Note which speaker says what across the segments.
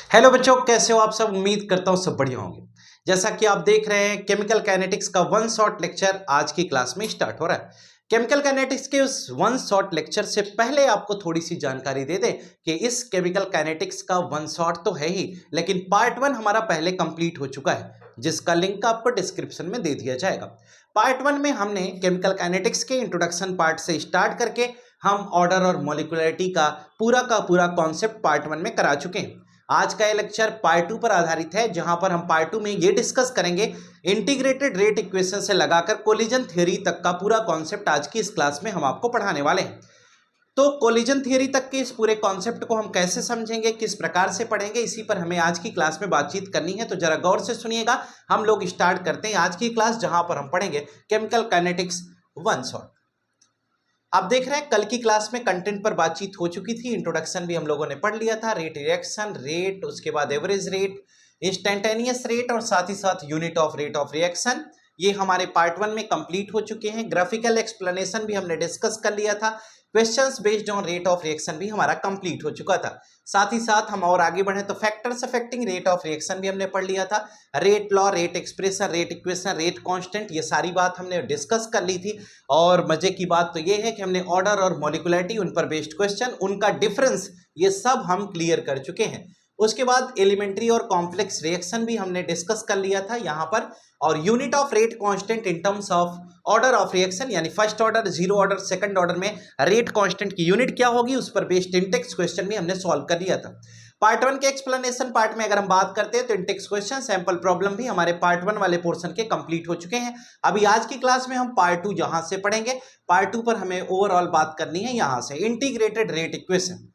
Speaker 1: Hello बच्चों, कैसे हो आप सब। उम्मीद करता हूं सब बढ़िया होंगे। जैसा कि आप देख रहे हैं, केमिकल काइनेटिक्स का वन शॉट लेक्चर आज की क्लास में स्टार्ट हो रहा है। केमिकल काइनेटिक्स के उस वन शॉट लेक्चर से पहले आपको थोड़ी सी जानकारी दे दें कि इस केमिकल काइनेटिक्स का वन शॉट तो है ही, लेकिन पार्ट वन हमारा पहले कंप्लीट हो चुका है, जिसका लिंक आपको डिस्क्रिप्शन में दे दिया जाएगा। पार्ट वन में हमने केमिकल काइनेटिक्स के इंट्रोडक्शन पार्ट से स्टार्ट करके हम ऑर्डर और मॉलिक्यूलरिटी का पूरा कॉन्सेप्ट पार्ट वन में करा चुके हैं। आज का ये लेक्चर पार्ट टू पर आधारित है, जहां पर हम पार्ट टू में ये डिस्कस करेंगे इंटीग्रेटेड रेट इक्वेशन से लगाकर कोलिजन थ्योरी तक का पूरा कॉन्सेप्ट आज की इस क्लास में हम आपको पढ़ाने वाले हैं। तो कोलिजन थ्योरी तक के इस पूरे कॉन्सेप्ट को हम कैसे समझेंगे, किस प्रकार से पढ़ेंगे, इसी पर हमें आज की क्लास में बातचीत करनी है। तो जरा गौर से सुनिएगा। हम लोग स्टार्ट करते हैं आज की क्लास, जहां पर हम पढ़ेंगे केमिकल काइनेटिक्स वन शॉट। आप देख रहे हैं कल की क्लास में कंटेंट पर बातचीत हो चुकी थी, इंट्रोडक्शन भी हम लोगों ने पढ़ लिया था। रेट रिएक्शन, रेट, उसके बाद एवरेज रेट, इंस्टेंटेनियस रेट और साथ ही साथ unit of rate of reaction, ये हमारे पार्ट वन में कंप्लीट हो चुके हैं। ग्राफिकल एक्सप्लेनेशन भी हमने डिस्कस कर लिया था। Questions based on rate of reaction भी हमारा कंप्लीट हो चुका था। साथ ही साथ हम और आगे बढ़े तो factors affecting rate of reaction भी हमने पढ़ लिया था। Rate law, rate expression, rate equation, rate constant, ये सारी बात हमने डिस्कस कर ली थी। और मजे की बात तो ये है कि हमने ऑर्डर और मॉलिक्यूलरिटी, उन पर बेस्ड क्वेश्चन, उनका डिफरेंस, ये सब हम क्लियर कर चुके हैं। उसके बाद एलिमेंट्री और कॉम्प्लेक्स रिएक्शन भी हमने डिस्कस कर लिया था यहाँ पर। और unit of rate constant in terms of order of reaction, यानी first order, zero order, second order में रेट कांस्टेंट की यूनिट क्या होगी, उस पर बेस्ड इंटेक्स क्वेश्चन भी हमने सॉल्व कर लिया था। पार्ट वन के एक्सप्लेनेशन पार्ट में अगर हम बात करते हैं तो इंटेक्स क्वेश्चन, सैंपल प्रॉब्लम भी हमारे पार्ट वन वाले पोर्शन के कंप्लीट हो चुके हैं। अभी आज की क्लास में हम पार्ट टू जहां से पढ़ेंगे, पार्ट टू पर हमें ओवरऑल बात करनी है यहां से इंटीग्रेटेड रेट इक्वेशन,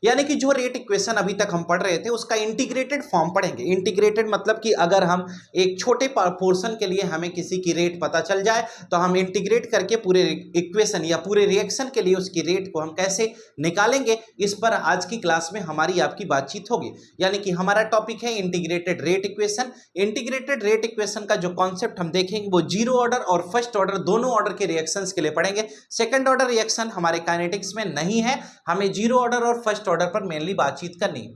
Speaker 1: यानी कि जो रेट इक्वेशन अभी तक हम पढ़ रहे थे उसका इंटीग्रेटेड फॉर्म पढ़ेंगे। इंटीग्रेटेड मतलब कि अगर हम एक छोटे पोर्शन के लिए हमें किसी की रेट पता चल जाए तो हम इंटीग्रेट करके पूरे इक्वेशन या पूरे रिएक्शन के लिए उसकी रेट को हम कैसे निकालेंगे, इस पर आज की क्लास में हमारी आपकी बातचीत होगी। यानी कि हमारा टॉपिक है integrated rate equation. Integrated rate equation का जो कॉन्सेप्ट हम देखेंगे वो जीरो ऑर्डर और फर्स्ट ऑर्डर दोनों ऑर्डर के रिएक्शंस के लिए पढ़ेंगे। सेकंड ऑर्डर रिएक्शन हमारे काइनेटिक्स में नहीं है, हमें जीरो ऑर्डर और फर्स्ट ऑर्डर पर मेनली बातचीत करनी है।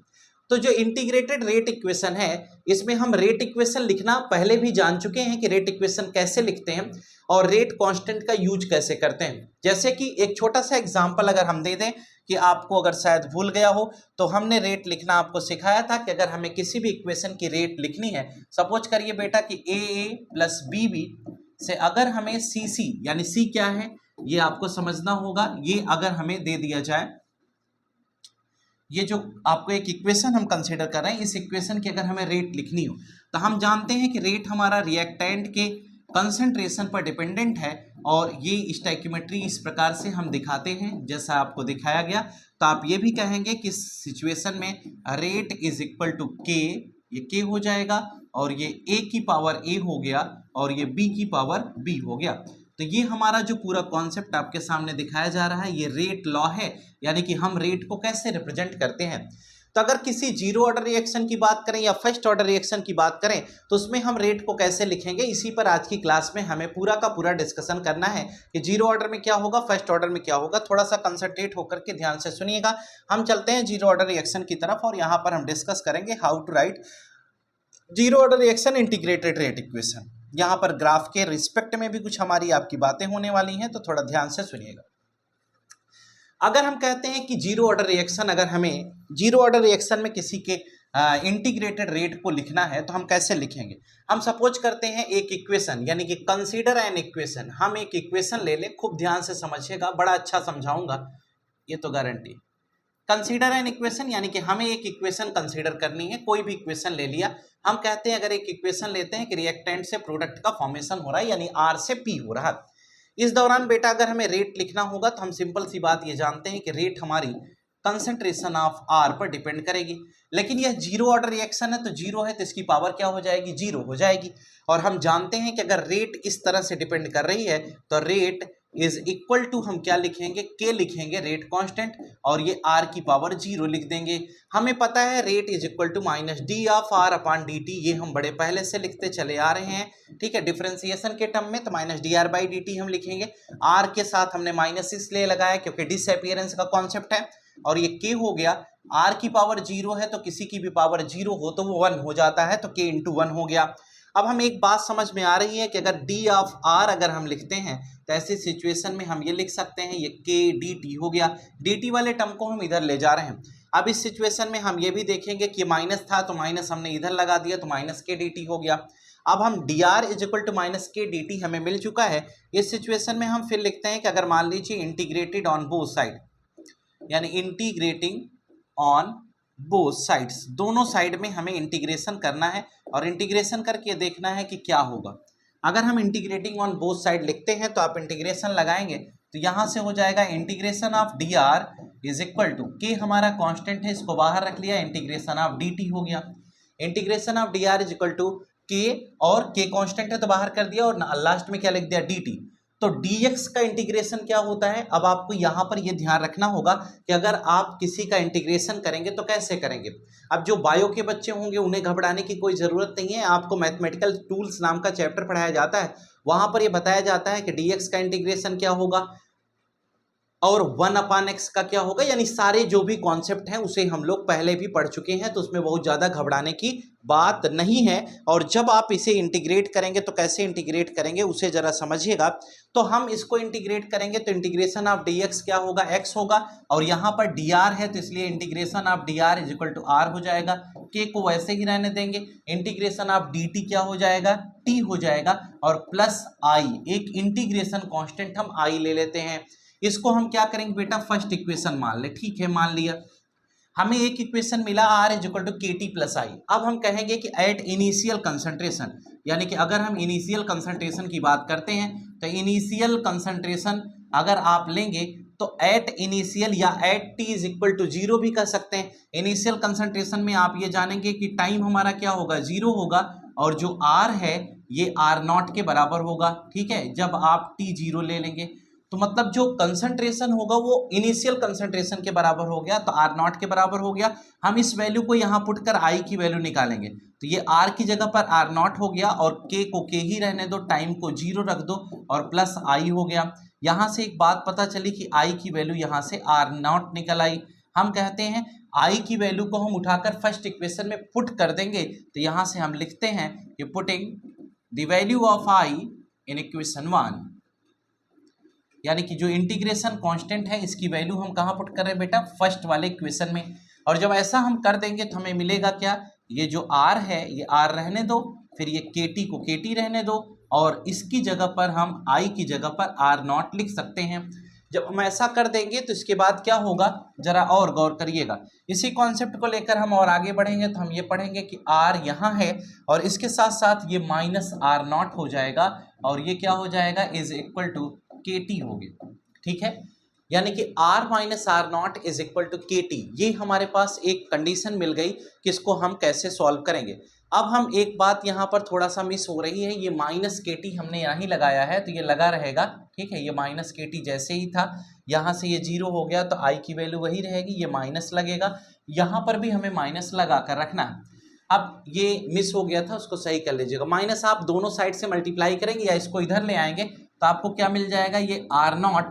Speaker 1: तो जो इंटीग्रेटेड रेट इक्वेशन है, इसमें हम रेट इक्वेशन लिखना पहले भी जान चुके हैं कि रेट इक्वेशन कैसे लिखते हैं और रेट कांस्टेंट का यूज कैसे करते हैं। जैसे कि एक छोटा सा एग्जांपल अगर हम दे दें कि आपको अगर शायद भूल गया हो, तो हमने रेट लिखना आपको सिखाया था कि अगर हमें किसी भी इक्वेशन की रेट लिखनी है, सपोज करिए बेटा कि ए प्लस बी बी से अगर हमें सी सी, यानी सी क्या है ये आपको समझना होगा, ये अगर हमें दे दिया जाए, ये जो आपको एक इक्वेशन हम कंसीडर कर रहे हैं, इस इक्वेशन की अगर हमें रेट लिखनी हो तो हम जानते हैं कि रेट हमारा रिएक्टेंट के कंसंट्रेशन पर डिपेंडेंट है। और ये स्टोइकियोमेट्री इस प्रकार से हम दिखाते हैं जैसा आपको दिखाया गया। तो आप ये भी कहेंगे कि इस सिचुएशन में रेट इज इक्वल टू के, ये के हो जाएगा और ये ए की पावर ए हो गया और ये बी की पावर बी हो गया। तो ये हमारा जो पूरा कॉन्सेप्ट आपके सामने दिखाया जा रहा है ये रेट लॉ है, यानी कि हम रेट को कैसे रिप्रेजेंट करते हैं। तो अगर किसी जीरो ऑर्डर रिएक्शन की बात करें या फर्स्ट ऑर्डर रिएक्शन की बात करें तो उसमें हम रेट को कैसे लिखेंगे, इसी पर आज की क्लास में हमें पूरा का पूरा डिस्कशन करना है कि जीरो ऑर्डर में क्या होगा, फर्स्ट ऑर्डर में क्या होगा। थोड़ा सा कंसंट्रेट होकर के ध्यान से सुनिएगा। हम चलते हैं जीरो ऑर्डर रिएक्शन की तरफ और यहाँ पर हम डिस्कस करेंगे how to write zero order reaction integrated rate equation. यहाँ पर ग्राफ के रिस्पेक्ट में भी कुछ हमारी आपकी बातें होने वाली हैं, तो थोड़ा ध्यान से सुनिएगा। अगर हम कहते हैं कि जीरो ऑर्डर रिएक्शन, अगर हमें जीरो ऑर्डर रिएक्शन में किसी के इंटीग्रेटेड रेट को लिखना है तो हम कैसे लिखेंगे। हम सपोज करते हैं एक इक्वेशन, यानी कि कंसीडर एन इक्वेशन। हम एक इक्वेशन ले लें, खूब ध्यान से समझिएगा, बड़ा अच्छा समझाऊंगा, ये तो गारंटी। कंसीडर एन इक्वेशन यानी कि हमें एक इक्वेशन कंसीडर करनी है, कोई भी इक्वेशन ले लिया। हम कहते हैं अगर एक इक्वेशन लेते हैं कि रिएक्टेंट से प्रोडक्ट का फॉर्मेशन हो रहा है, यानी आर से पी हो रहा है। इस दौरान बेटा अगर हमें रेट लिखना होगा तो हम सिंपल सी बात ये जानते हैं कि रेट हमारी कंसंट्रेशन ऑफ आर पर डिपेंड करेगी। लेकिन यह जीरो ऑर्डर रिएक्शन है तो जीरो है तो इसकी पावर क्या हो जाएगी, जीरो हो जाएगी। और हम जानते हैं कि अगर रेट इस तरह से डिपेंड कर रही है तो रेट इज इक्वल टू, हम क्या लिखेंगे, के लिखेंगे, रेट कांस्टेंट, और ये आर की पावर जीरो लिख देंगे। हमें पता है rate is equal to minus d of r upon d t, ये हम बड़े पहले से लिखते चले आ रहे हैं। ठीक है, डिफरेंशिएशन के टर्म में तो minus d R by D T हम लिखेंगे। आर के साथ हमने माइनस इसलिए लगाया क्योंकि डिसअपीयरेंस का कॉन्सेप्ट है। और ये k हो गया, r की पावर 0 है तो किसी की भी पावर 0 हो तो वो 1 हो जाता है, तो k इंटू 1 हो गया। अब हम एक बात समझ में आ रही है कि अगर d ऑफ r अगर हम लिखते हैं तो ऐसी सिचुएशन में हम ये लिख सकते हैं, ये k dt हो गया। dt वाले टर्म को हम इधर ले जा रहे हैं। अब इस सिचुएशन में हम ये भी देखेंगे कि माइनस था तो माइनस हमने इधर लगा दिया तो माइनस k dt हो गया। अब हम dr is equal to minus k dt हमें मिल चुका है। इस सिचुएशन में हम फिर लिखते हैं कि अगर मान लीजिए इंटीग्रेटेड ऑन बोथ साइड, यानी इंटीग्रेटिंग ऑन बोथ साइड्स, दोनों साइड में हमें इंटीग्रेशन करना है और इंटीग्रेशन करके देखना है कि क्या होगा। अगर हम इंटीग्रेटिंग ऑन बोथ साइड लिखते हैं तो आप इंटीग्रेशन लगाएंगे तो यहाँ से हो जाएगा integration of d r is equal to k, हमारा कांस्टेंट है इसको बाहर रख लिया, इंटीग्रेशन ऑफ डी टी हो गया। Integration of d r is equal to k, और के कांस्टेंट है तो बाहर कर दिया, और लास्ट में क्या लिख दिया, डी टी। तो dx का इंटीग्रेशन क्या होता है, अब आपको यहां पर यह ध्यान रखना होगा कि अगर आप किसी का इंटीग्रेशन करेंगे तो कैसे करेंगे। अब जो बायो के बच्चे होंगे उन्हें घबराने की कोई जरूरत नहीं है, आपको मैथमेटिकल टूल्स नाम का चैप्टर पढ़ाया जाता है, वहां पर यह बताया जाता है कि dx का इंटीग्रेशन क्या होगा और 1/x का क्या होगा, यानी सारे जो भी कॉन्सेप्ट हैं उसे हम लोग पहले भी पढ़ चुके हैं, तो उसमें बहुत ज़्यादा घबराने की बात नहीं है। और जब आप इसे इंटीग्रेट करेंगे तो कैसे इंटीग्रेट करेंगे उसे ज़रा समझिएगा। तो हम इसको इंटीग्रेट करेंगे तो इंटीग्रेशन ऑफ dx क्या होगा, x होगा, और यहाँ पर dr है तो इसलिए integration of dr is equal to r हो जाएगा। k को वैसे ही रहने देंगे, इंटीग्रेशन ऑफ dt क्या हो जाएगा, t हो जाएगा, और प्लस i, एक इंटीग्रेशन कॉन्स्टेंट हम i ले लेते हैं। इसको हम क्या करेंगे बेटा, फर्स्ट इक्वेशन मान ले, ठीक है मान लिया। हमें एक इक्वेशन मिला r is equal to K T plus आई। अब हम कहेंगे कि एट इनिशियल कंसंट्रेशन, यानी कि अगर हम इनिशियल कंसंट्रेशन की बात करते हैं तो इनिशियल कंसंट्रेशन अगर आप लेंगे तो एट इनिशियल या at T is equal to 0 भी कर सकते हैं। इनिशियल कंसंट्रेशन में आप ये जानेंगे कि टाइम हमारा क्या होगा, 0 होगा, और जो r है ये r0 के बराबर होगा, ठीक है, जब आप t 0 ले लेंगे। तो मतलब जो कंसंट्रेशन होगा वो इनिशियल कंसंट्रेशन के बराबर हो गया, तो R0 के बराबर हो गया। हम इस वैल्यू को यहाँ पुट कर I की वैल्यू निकालेंगे, तो ये R की जगह पर R0 हो गया, और K को K ही रहने दो, टाइम को 0 रख दो, और प्लस I हो गया। यहाँ से एक बात पता चली कि I की वैल्यू यहाँ से R0 निकल आई। हम कहते हैं I की वैल्यू को हम उठाकर फर्स्ट इक्वेशन में पुट कर देंगे, तो यहाँ से हम लिखते हैं कि putting the value of I in equation 1, यानी कि जो इंटीग्रेशन कांस्टेंट है इसकी वैल्यू हम कहाँ पुट कर रहे हैं बेटा, फर्स्ट वाले इक्वेशन में। और जब ऐसा हम कर देंगे तो हमें मिलेगा क्या, ये जो r है ये r रहने दो, फिर ये kt को kt रहने दो, और इसकी जगह पर हम I की जगह पर R0 लिख सकते हैं। जब हम ऐसा कर देंगे तो इसके बाद क्या होगा, जरा और गौर करिएगा। इसी कॉन्सेप्ट को लेकर हम और आगे बढ़ेंगे तो हम ये पढ़ेंगे कि r यहाँ है और इसके साथ साथ ये माइनस R0 हो जाएगा, और ये क्या हो जाएगा, इज इक्वल टू KT हो गया, ठीक है, यानी कि R minus R0 is equal to KT। ये हमारे पास एक कंडीशन मिल गई कि इसको हम कैसे सॉल्व करेंगे। अब हम एक बात यहाँ पर थोड़ा सा मिस हो रही है, ये माइनस KT हमने यहाँ ही लगाया है तो ये लगा रहेगा, ठीक है, ये माइनस KT जैसे ही था, यहाँ से ये 0 हो गया तो I की वैल्यू वही रहेगी, ये माइनस लगेगा, यहाँ पर भी हमें माइनस लगा कर रखना है। अब ये मिस हो गया था, उसको सही कर लीजिएगा। माइनस आप दोनों साइड से मल्टीप्लाई करेंगे या इसको इधर ले आएंगे तो आपको क्या मिल जाएगा, ये R0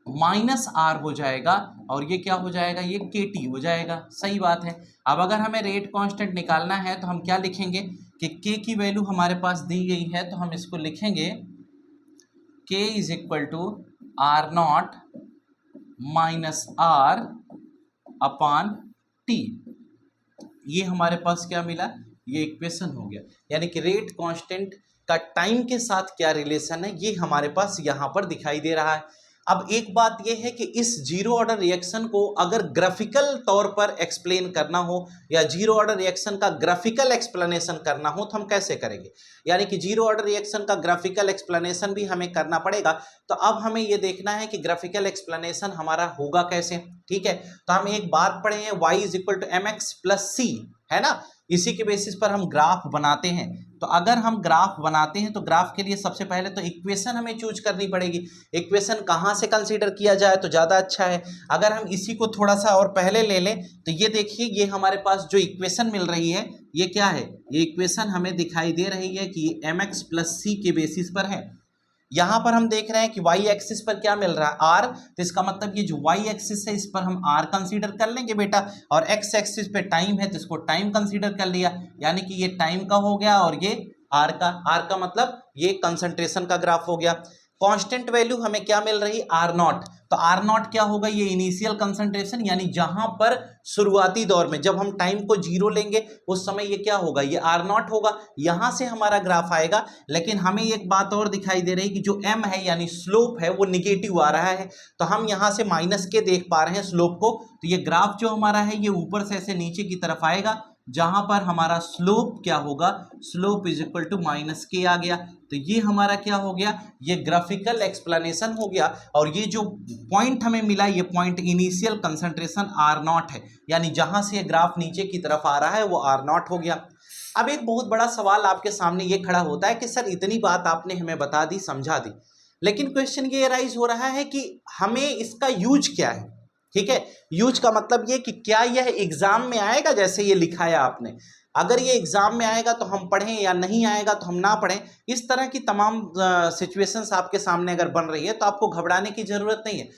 Speaker 1: माइनस R हो जाएगा, और ये क्या हो जाएगा, ये KT हो जाएगा। सही बात है। अब अगर हमें रेट कांस्टेंट निकालना है तो हम क्या लिखेंगे कि K की वैल्यू हमारे पास दी गई है, तो हम इसको लिखेंगे K is equal to R0 minus R upon T। ये हमारे पास क्या मिला, ये इक्वेशन हो गया, यानी कि रेट कांस्टेंट का टाइम के साथ क्या रिलेशन है ये हमारे पास यहाँ पर दिखाई दे रहा है। अब एक बात यह है कि इस जीरो ऑर्डर रिएक्शन को अगर ग्राफिकल तौर पर एक्सप्लेन करना हो या जीरो ऑर्डर रिएक्शन का ग्राफिकल एक्सप्लेनेशन करना हो तो हम कैसे करेंगे, यानी कि जीरो ऑर्डर रिएक्शन का ग्राफिकल एक्सप्लेनेशन भी हमें करना पड़ेगा। तो अब हमें ये देखना है कि ग्राफिकल एक्सप्लेनेशन हमारा होगा कैसे, ठीक है। तो हम एक बात पढ़े हैं, y is equal to mx plus c, है ना, इसी के बेसिस पर हम ग्राफ बनाते हैं। तो अगर हम ग्राफ बनाते हैं तो ग्राफ के लिए सबसे पहले तो इक्वेशन हमें चूज करनी पड़ेगी। इक्वेशन कहाँ से कंसीडर किया जाए तो ज़्यादा अच्छा है। अगर हम इसी को थोड़ा सा और पहले ले लें तो ये देखिए, ये हमारे पास जो इक्वेशन मिल रही है ये क्या है, ये इक्वेशन हमें दिखाई दे रही है कि mx प्लस c के बेसिस पर है। यहां पर हम देख रहे हैं कि y एक्सिस पर क्या मिल रहा है r, तो इसका मतलब ये जो y एक्सिस है इस पर हम r कंसीडर कर लेंगे बेटा, और x एक्सिस पे टाइम है तो इसको टाइम कंसीडर कर लिया, यानी कि ये टाइम का हो गया और ये r का मतलब ये कंसंट्रेशन का ग्राफ हो गया। कांस्टेंट वैल्यू हमें क्या मिल रही आर नॉट, तो आर नॉट क्या होगा, ये इनिशियल कंसंट्रेशन, यानी जहां पर शुरुआती दौर में जब हम टाइम को जीरो लेंगे उस समय ये क्या होगा, ये आर नॉट होगा, यहां से हमारा ग्राफ आएगा। लेकिन हमें एक बात और दिखाई दे रही कि जो एम है यानी स्लोप है वो निगेटिव आ रहा है, तो हम यहां से माइनस के देख पा रहे हैं स्लोप को, तो ये ग्राफ जो हमारा है ये ऊपर से ऐसे नीचे की तरफ आएगा, जहां पर हमारा स्लोप क्या होगा, slope is equal to minus k आ गया। तो ये हमारा क्या हो गया, ये ग्राफिकल एक्सप्लेनेशन हो गया, और ये जो पॉइंट हमें मिला ये point initial concentration r naught है, यानी जहां से ये ग्राफ नीचे की तरफ आ रहा है वो आर नॉट हो गया। अब एक बहुत बड़ा सवाल आपके सामने ये खड़ा होता है कि सर इतनी बात आपने हमें बता दी, समझा दी, लेकिन क्वेश्चन ये राइज हो रहा है कि हमें इसका यूज क्या है। ठीक है, यूज का मतलब ये कि क्या यह एग्जाम में आएगा जैसे ये लिखाया आपने, अगर ये एग्जाम में आएगा तो हम पढ़ें या नहीं आएगा तो हम ना पढ़ें, इस तरह की तमाम सिचुएशंस आपके सामने अगर बन रही है तो आपको घबराने की जरूरत नहीं है।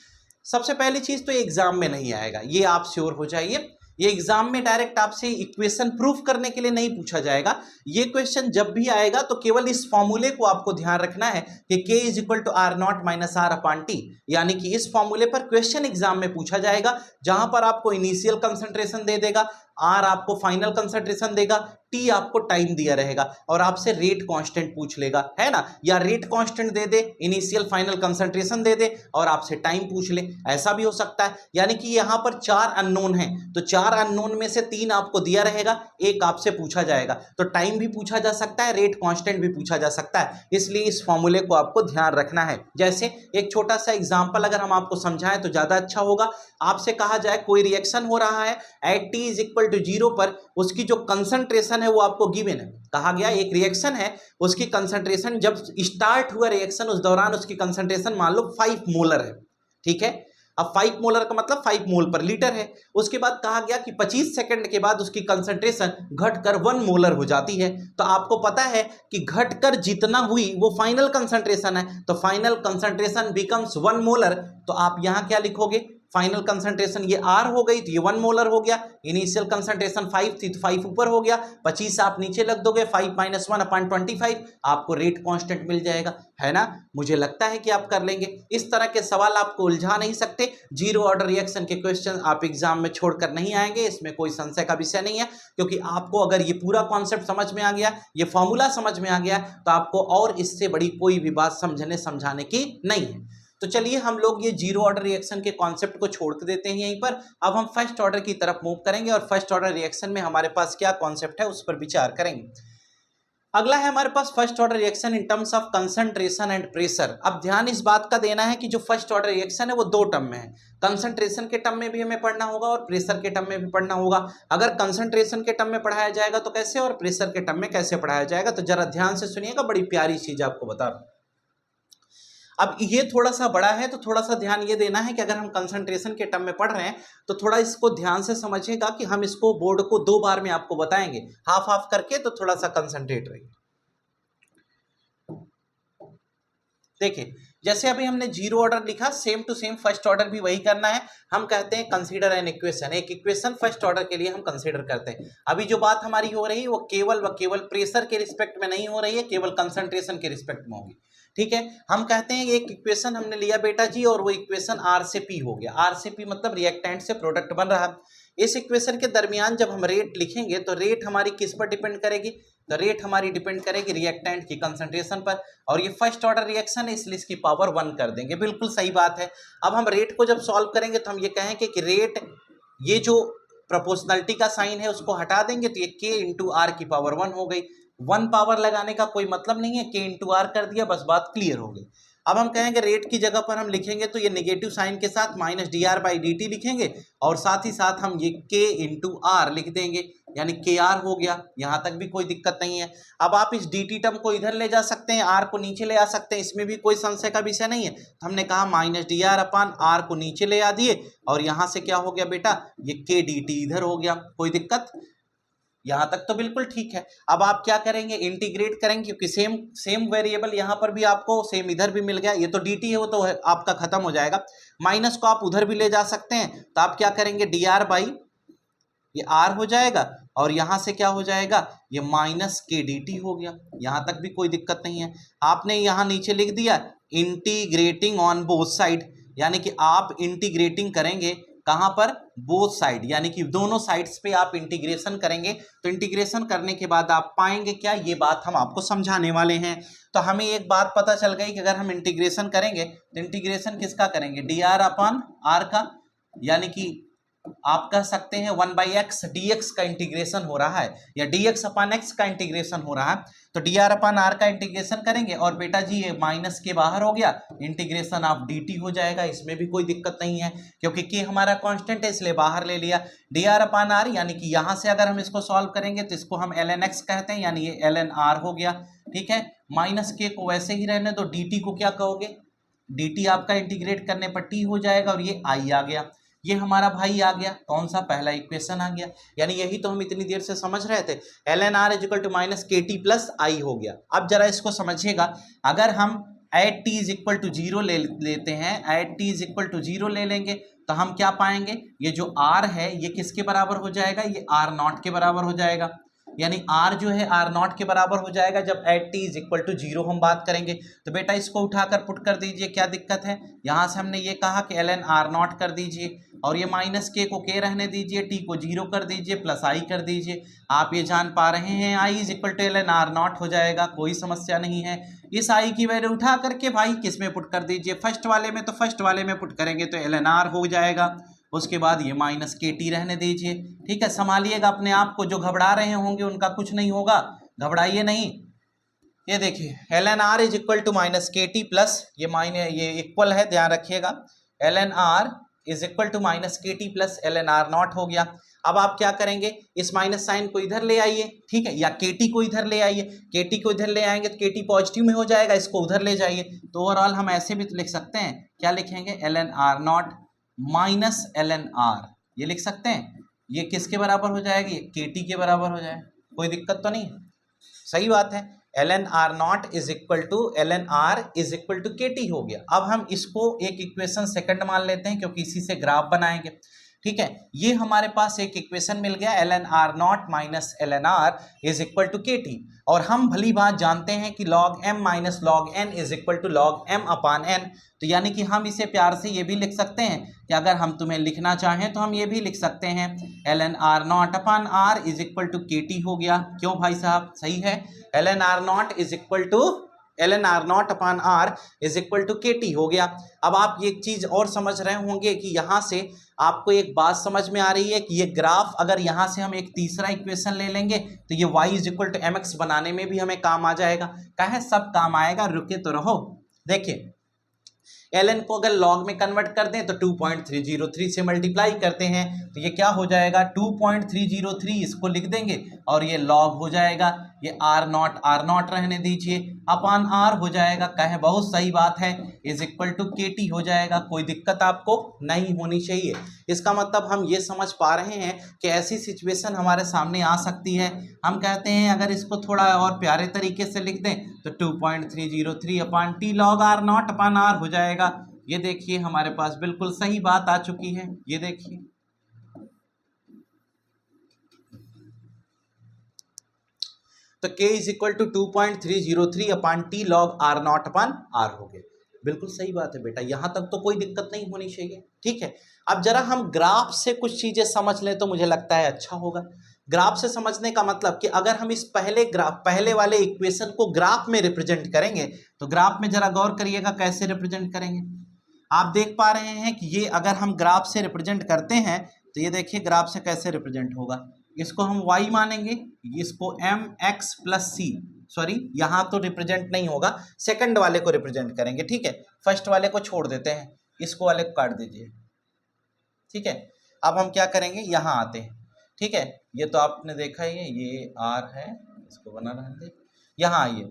Speaker 1: सबसे पहली चीज तो एग्जाम में नहीं आएगा, ये आप श्योर हो जाइए। ये एग्जाम में डायरेक्ट आपसे इक्वेशन प्रूफ करने के लिए नहीं पूछा जाएगा, ये क्वेश्चन जब भी आएगा तो केवल इस फॉर्मूले को आपको ध्यान रखना है कि k is equal to are naught minus r upon t, यानी कि इस फॉर्मूले पर क्वेश्चन एग्जाम में पूछा जाएगा, जहां पर आपको इनिशियल कंसंट्रेशन दे देगा, आर आपको फाइनल कंसंट्रेशन देगा, टी आपको टाइम दिया रहेगा, और आपसे रेट कांस्टेंट पूछ लेगा, है ना, या रेट कांस्टेंट दे दे, इनिशियल फाइनल कंसंट्रेशन दे दे और आपसे टाइम पूछ ले, ऐसा भी हो सकता है। यानी कि यहां पर 4 अननोन हैं, तो 4 अननोन में से 3 आपको दिया रहेगा, एक आपसे पूछा जाएगा, तो टाइम भी पूछा जा सकता है, रेट कांस्टेंट भी पूछा जा सकता है, इसलिए इस फॉर्मूले को आपको ध्यान रखना है। जैसे एक छोटा सा एग्जांपल अगर हम आपको समझाएं तो ज्यादा अच्छा होगा, आपसे कहा जाए कोई रिएक्शन हो रहा है at T is equal to 0 पर, उसकी जो कंसंट्रेशन है वो आपको गिवन है, कहा गया एक रिएक्शन है उसकी कंसंट्रेशन जब स्टार्ट हुआ रिएक्शन उस दौरान उसकी कंसंट्रेशन मान लो 5 मोलर है, ठीक है, अब 5 मोलर का मतलब 5 मोल पर लीटर है, उसके बाद कहा गया कि 25 सेकंड के बाद उसकी कंसंट्रेशन घटकर 1 मोलर हो जाती है, तो आपको पता है कि घटकर जितना हुई वो फाइनल कंसंट्रेशन है, तो फाइनल कंसंट्रेशन बिकम्स 1 मोलर, तो आप यहां क्या लिखोगे, फाइनल कंसंट्रेशन ये R हो गई तो ये 1 मोलर हो गया, इनिशियल कंसंट्रेशन 5 थी तो 5 ऊपर हो गया, 25 आप नीचे लग दोगे, 5 माइनस 1 अपॉन 25 आपको रेट कांस्टेंट मिल जाएगा, है ना। मुझे लगता है कि आप कर लेंगे, इस तरह के सवाल आपको उलझा नहीं सकते, जीरो ऑर्डर रिएक्शन के क्वेश्चन आप एग्जाम में छोड़कर नहीं आएंगे, इसमें कोई संशय का विषय नहीं है, क्योंकि आपको अगर ये पूरा कॉन्सेप्ट समझ में आ गया, ये फॉर्मूला समझ में आ गया, तो आपको और इससे बड़ी कोई भी बात समझाने की नहीं है। तो चलिए हम लोग ये जीरो ऑर्डर रिएक्शन के कॉन्सेप्ट को छोड़ देते हैं यहीं पर, अब हम फर्स्ट ऑर्डर की तरफ मूव करेंगे और फर्स्ट ऑर्डर रिएक्शन में हमारे पास क्या कॉन्सेप्ट है उस पर विचार करेंगे। अगला है हमारे पास first order reaction in terms of concentration and pressure. अब ध्यान इस बात का देना है कि जो फर्स्ट ऑर्डर रिएक्शन है वो 2 टर्म में है, कंसंट्रेशन के टर्म में भी हमें पढ़ना होगा और प्रेशर के टर्म में भी पढ़ना होगा। अगर कंसंट्रेशन के टर्म में पढ़ाया जाएगा तो कैसे, और प्रेशर के टर्म में कैसे पढ़ाया जाएगा, तो जरा ध्यान से सुनिएगा, बड़ी प्यारी चीज आपको बता रहा हूं। अब ये थोड़ा सा बड़ा है तो थोड़ा सा ध्यान ये देना है कि अगर हम कंसंट्रेशन के टर्म में पढ़ रहे हैं तो थोड़ा इसको ध्यान से समझिएगा कि हम इसको बोर्ड को 2 बार में आपको बताएंगे, हाफ हाफ करके, तो थोड़ा सा कंसंट्रेट रहिए। देखिए जैसे अभी हमने जीरो ऑर्डर लिखा, same to same first order भी वही करना है। हम कहते हैं कंसीडर एन इक्वेशन, एक इक्वेशन फर्स्ट ऑर्डर के लिए हम कंसीडर करते हैं। अभी जो बात हमारी हो रही है वो केवल प्रेशर के रिस्पेक्ट में नहीं हो रही है, केवल कंसंट्रेशन के रिस्पेक्ट में होगी, ठीक है। हम कहते हैं एक इक्वेशन हमने लिया बेटा जी, और वो इक्वेशन आर से पी हो गया, आर से पी मतलब रिएक्टेंट से प्रोडक्ट बन रहा है। इस इक्वेशन के दरमियान जब हम रेट लिखेंगे तो रेट हमारी किस पर डिपेंड करेगी, तो रेट हमारी डिपेंड करेगी रिएक्टेंट की कंसंट्रेशन पर, और ये फर्स्ट ऑर्डर रिएक्शन है इसलिए इसकी पावर 1 कर देंगे, बिल्कुल सही बात है। अब हम रेट को जब सॉल्व करेंगे तो हम ये कहेंगे कि रेट, ये जो प्रोपोर्शनलिटी का साइन है उसको हटा देंगे तो ये k इंटू आर की पावर 1 हो गई। 1 पावर लगाने का कोई मतलब नहीं है, k इंटू आर कर दिया, बस बात क्लियर हो गई। अब हम कहेंगे रेट की जगह पर हम लिखेंगे तो ये नेगेटिव साइन के साथ minus d R by D T लिखेंगे, और साथ ही साथ हम ये k इंटू आर लिख देंगे, यानी के आर हो गया, यहाँ तक भी कोई दिक्कत नहीं है। अब आप इस डी टी टर्म को इधर ले जा सकते हैं, आर को नीचे ले आ सकते हैं, इसमें भी कोई संशय का विषय नहीं है। तो हमने कहा minus d r upon r को नीचे ले आ दिए, और यहाँ से क्या हो गया बेटा, ये के डी टी इधर हो गया, कोई दिक्कत। यहां तक तो बिल्कुल ठीक है। अब आप क्या करेंगे, इंटीग्रेट करेंगे, क्योंकि सेम वेरिएबल यहां पर भी आपको सेम इधर भी मिल गया। ये तो dt है, वो तो आपका खत्म हो जाएगा। माइनस को आप उधर भी ले जा सकते हैं, तो आप क्या करेंगे, dr बाई ये r हो जाएगा, और यहां से क्या हो जाएगा, ये माइनस के dt हो गया। यहां तक भी कोई दिक्कत नहीं है। आपने यहां नीचे लिख दिया इंटीग्रेटिंग ऑन बोथ साइड, यानी कि आप इंटीग्रेटिंग करेंगे कहां पर, बोथ साइड, यानी कि दोनों साइड्स पे आप इंटीग्रेशन करेंगे। तो इंटीग्रेशन करने के बाद आप पाएंगे क्या, ये बात हम आपको समझाने वाले हैं। तो हमें एक बात पता चल गई कि अगर हम इंटीग्रेशन करेंगे तो इंटीग्रेशन किसका करेंगे, dr अपॉन r का, यानी कि आप कह सकते हैं 1/x dx का इंटीग्रेशन हो रहा है, या dx अपॉन x का इंटीग्रेशन हो रहा है। तो dr अपॉन r का इंटीग्रेशन करेंगे, और बेटा जी ये माइनस के बाहर हो गया, इंटीग्रेशन ऑफ dt हो जाएगा। इसमें भी कोई दिक्कत नहीं है, क्योंकि k हमारा कांस्टेंट है इसलिए बाहर ले लिया। dr अपॉन r, यानी कि यहां से अगर हम इसको सॉल्व करेंगे तो इसको हम ln x कहते हैं, यानी ये ln r हो गया। ठीक है, माइनस k को वैसे ही रहने दो, dt को क्या कहोगे, dt आपका इंटीग्रेट करने पर t हो जाएगा, और ये i आ गया। ये हमारा भाई आ गया, कौन सा, पहला इक्वेशन आ गया। यानी यही तो हम इतनी देर से समझ रहे थे, ln r equal to minus K T plus I हो गया। अब जरा इसको समझिएगा, अगर हम at T is equal to zero लेते हैं, at T is equal to zero ले लेंगे, तो हम क्या पाएंगे, ये जो r है ये किसके बराबर हो जाएगा, ये r नॉट के बराबर हो जाएगा। यानी r जो है r नॉट के बराबर हो जाएगा जब at T is equal to zero हम बात करेंगे। तो बेटा इसको उठाकर पुट कर दीजिए, क्या दिक्कत है, यहां से हमने ये कहा कि ln r नॉट कर दीजिए, और ये माइनस के को के रहने दीजिए, टी को जीरो कर दीजिए, प्लस आई कर दीजिए। आप ये जान पा रहे हैं I is equal to ln r not हो जाएगा, कोई समस्या नहीं है। इस आई की वैल्यू उठा करके भाई किस में पुट कर दीजिए, फर्स्ट वाले में, तो फर्स्ट वाले में पुट करेंगे तो ln r हो जाएगा। उसके बाद ये माइनस के टी रहने दीजिए। ठीक है, संभालिएगा अपने आप को, जो घबरा रहे होंगे उनका कुछ नहीं होगा, घबराइए नहीं। ये देखिए ln r is equal to minus K T plus ये इक्वल है, ध्यान रखिएगा, ln r is equal to minus K T plus ln r not हो गया। अब आप क्या करेंगे, इस माइनस साइन को इधर ले आइए, ठीक है, या के टी को इधर ले आइए। के टी को इधर ले आएंगे तो के टी पॉजिटिव में हो जाएगा, इसको उधर ले जाइए। तो ओवरऑल हम ऐसे भी तो लिख सकते हैं, क्या लिखेंगे, ln r not minus ln r, ये लिख सकते हैं। ये किसके बराबर हो जाएगी, के टी के बराबर हो जाएगा, कोई दिक्कत तो नहीं, सही बात है। ln r not is equal to ln r is equal to K T हो गया। अब हम इसको एक इक्वेशन सेकंड मान लेते हैं, क्योंकि इसी से ग्राफ बनाएंगे। ठीक है, ये हमारे पास एक इक्वेशन मिल गया, ln r not minus ln r is equal to K T. और हम भली बात जानते हैं कि log m माइनस log n is equal to log m upon n। तो यानी कि हम इसे प्यार से ये भी लिख सकते हैं कि अगर हम तुम्हें लिखना चाहें तो हम ये भी लिख सकते हैं, ln r not upon r is equal to K T हो गया। क्यों भाई साहब, सही है, ln r not is equal to ln r not upon r is equal to K T हो गया। अब आप ये चीज और समझ रहे होंगे कि यहाँ से आपको एक बात समझ में आ रही है कि ये ग्राफ, अगर यहाँ से हम एक तीसरा इक्वेशन ले लेंगे तो ये y is equal to mx बनाने में भी हमें काम आ जाएगा। कहे सब काम आएगा, रुके तो रहो। देखिए ln को अगर log में कन्वर्ट कर दें तो 2.303 से मल्टीप्लाई करते हैं तो ये क्या हो जाएगा, 2.303, इसको लिख देंगे और ये log हो जाएगा। ये r नॉट रहने दीजिए, अपान r हो जाएगा, कहे बहुत सही बात है, is equal to K T हो जाएगा। कोई दिक्कत आपको नहीं होनी चाहिए। इसका मतलब हम ये समझ पा रहे हैं कि ऐसी सिचुएशन हमारे सामने आ सकती है। हम कहते हैं अगर इसको थोड़ा और प्यारे तरीके से लिख दें तो 2.303 upon T log r not upon r हो जाएगा। ये देखिए हमारे पास बिल्कुल सही बात आ चुकी है। ये देखिए तो k is equal to 2.303 upon T log r not upon r हो गया। बिल्कुल सही बात है बेटा, यहां तक तो कोई दिक्कत नहीं होनी चाहिए। ठीक है, अब जरा हम ग्राफ से कुछ चीजें समझ लें तो मुझे लगता है अच्छा होगा। ग्राफ से समझने का मतलब कि अगर हम इस पहले वाले इक्वेशन को ग्राफ में रिप्रेजेंट करेंगे तो ग्राफ में जरा गौर करिएगा कैसे रिप्रेजेंट करेंगे। आप देख पा रहे हैं कि ये अगर हम ग्राफ से रिप्रेजेंट करते हैं तो ये देखिए ग्राफ से कैसे रिप्रेजेंट होगा। इसको हम y मानेंगे, इसको mx प्लस सी, सॉरी यहाँ तो रिप्रेजेंट नहीं होगा, सेकंड वाले को रिप्रेजेंट करेंगे। ठीक है, फर्स्ट वाले को छोड़ देते हैं, इसको वाले को काट दीजिए। ठीक है, अब हम क्या करेंगे, यहाँ आते हैं। ठीक है, ये तो आपने देखा ही है, ये r है, इसको बना रहने दे। यहाँ आइए,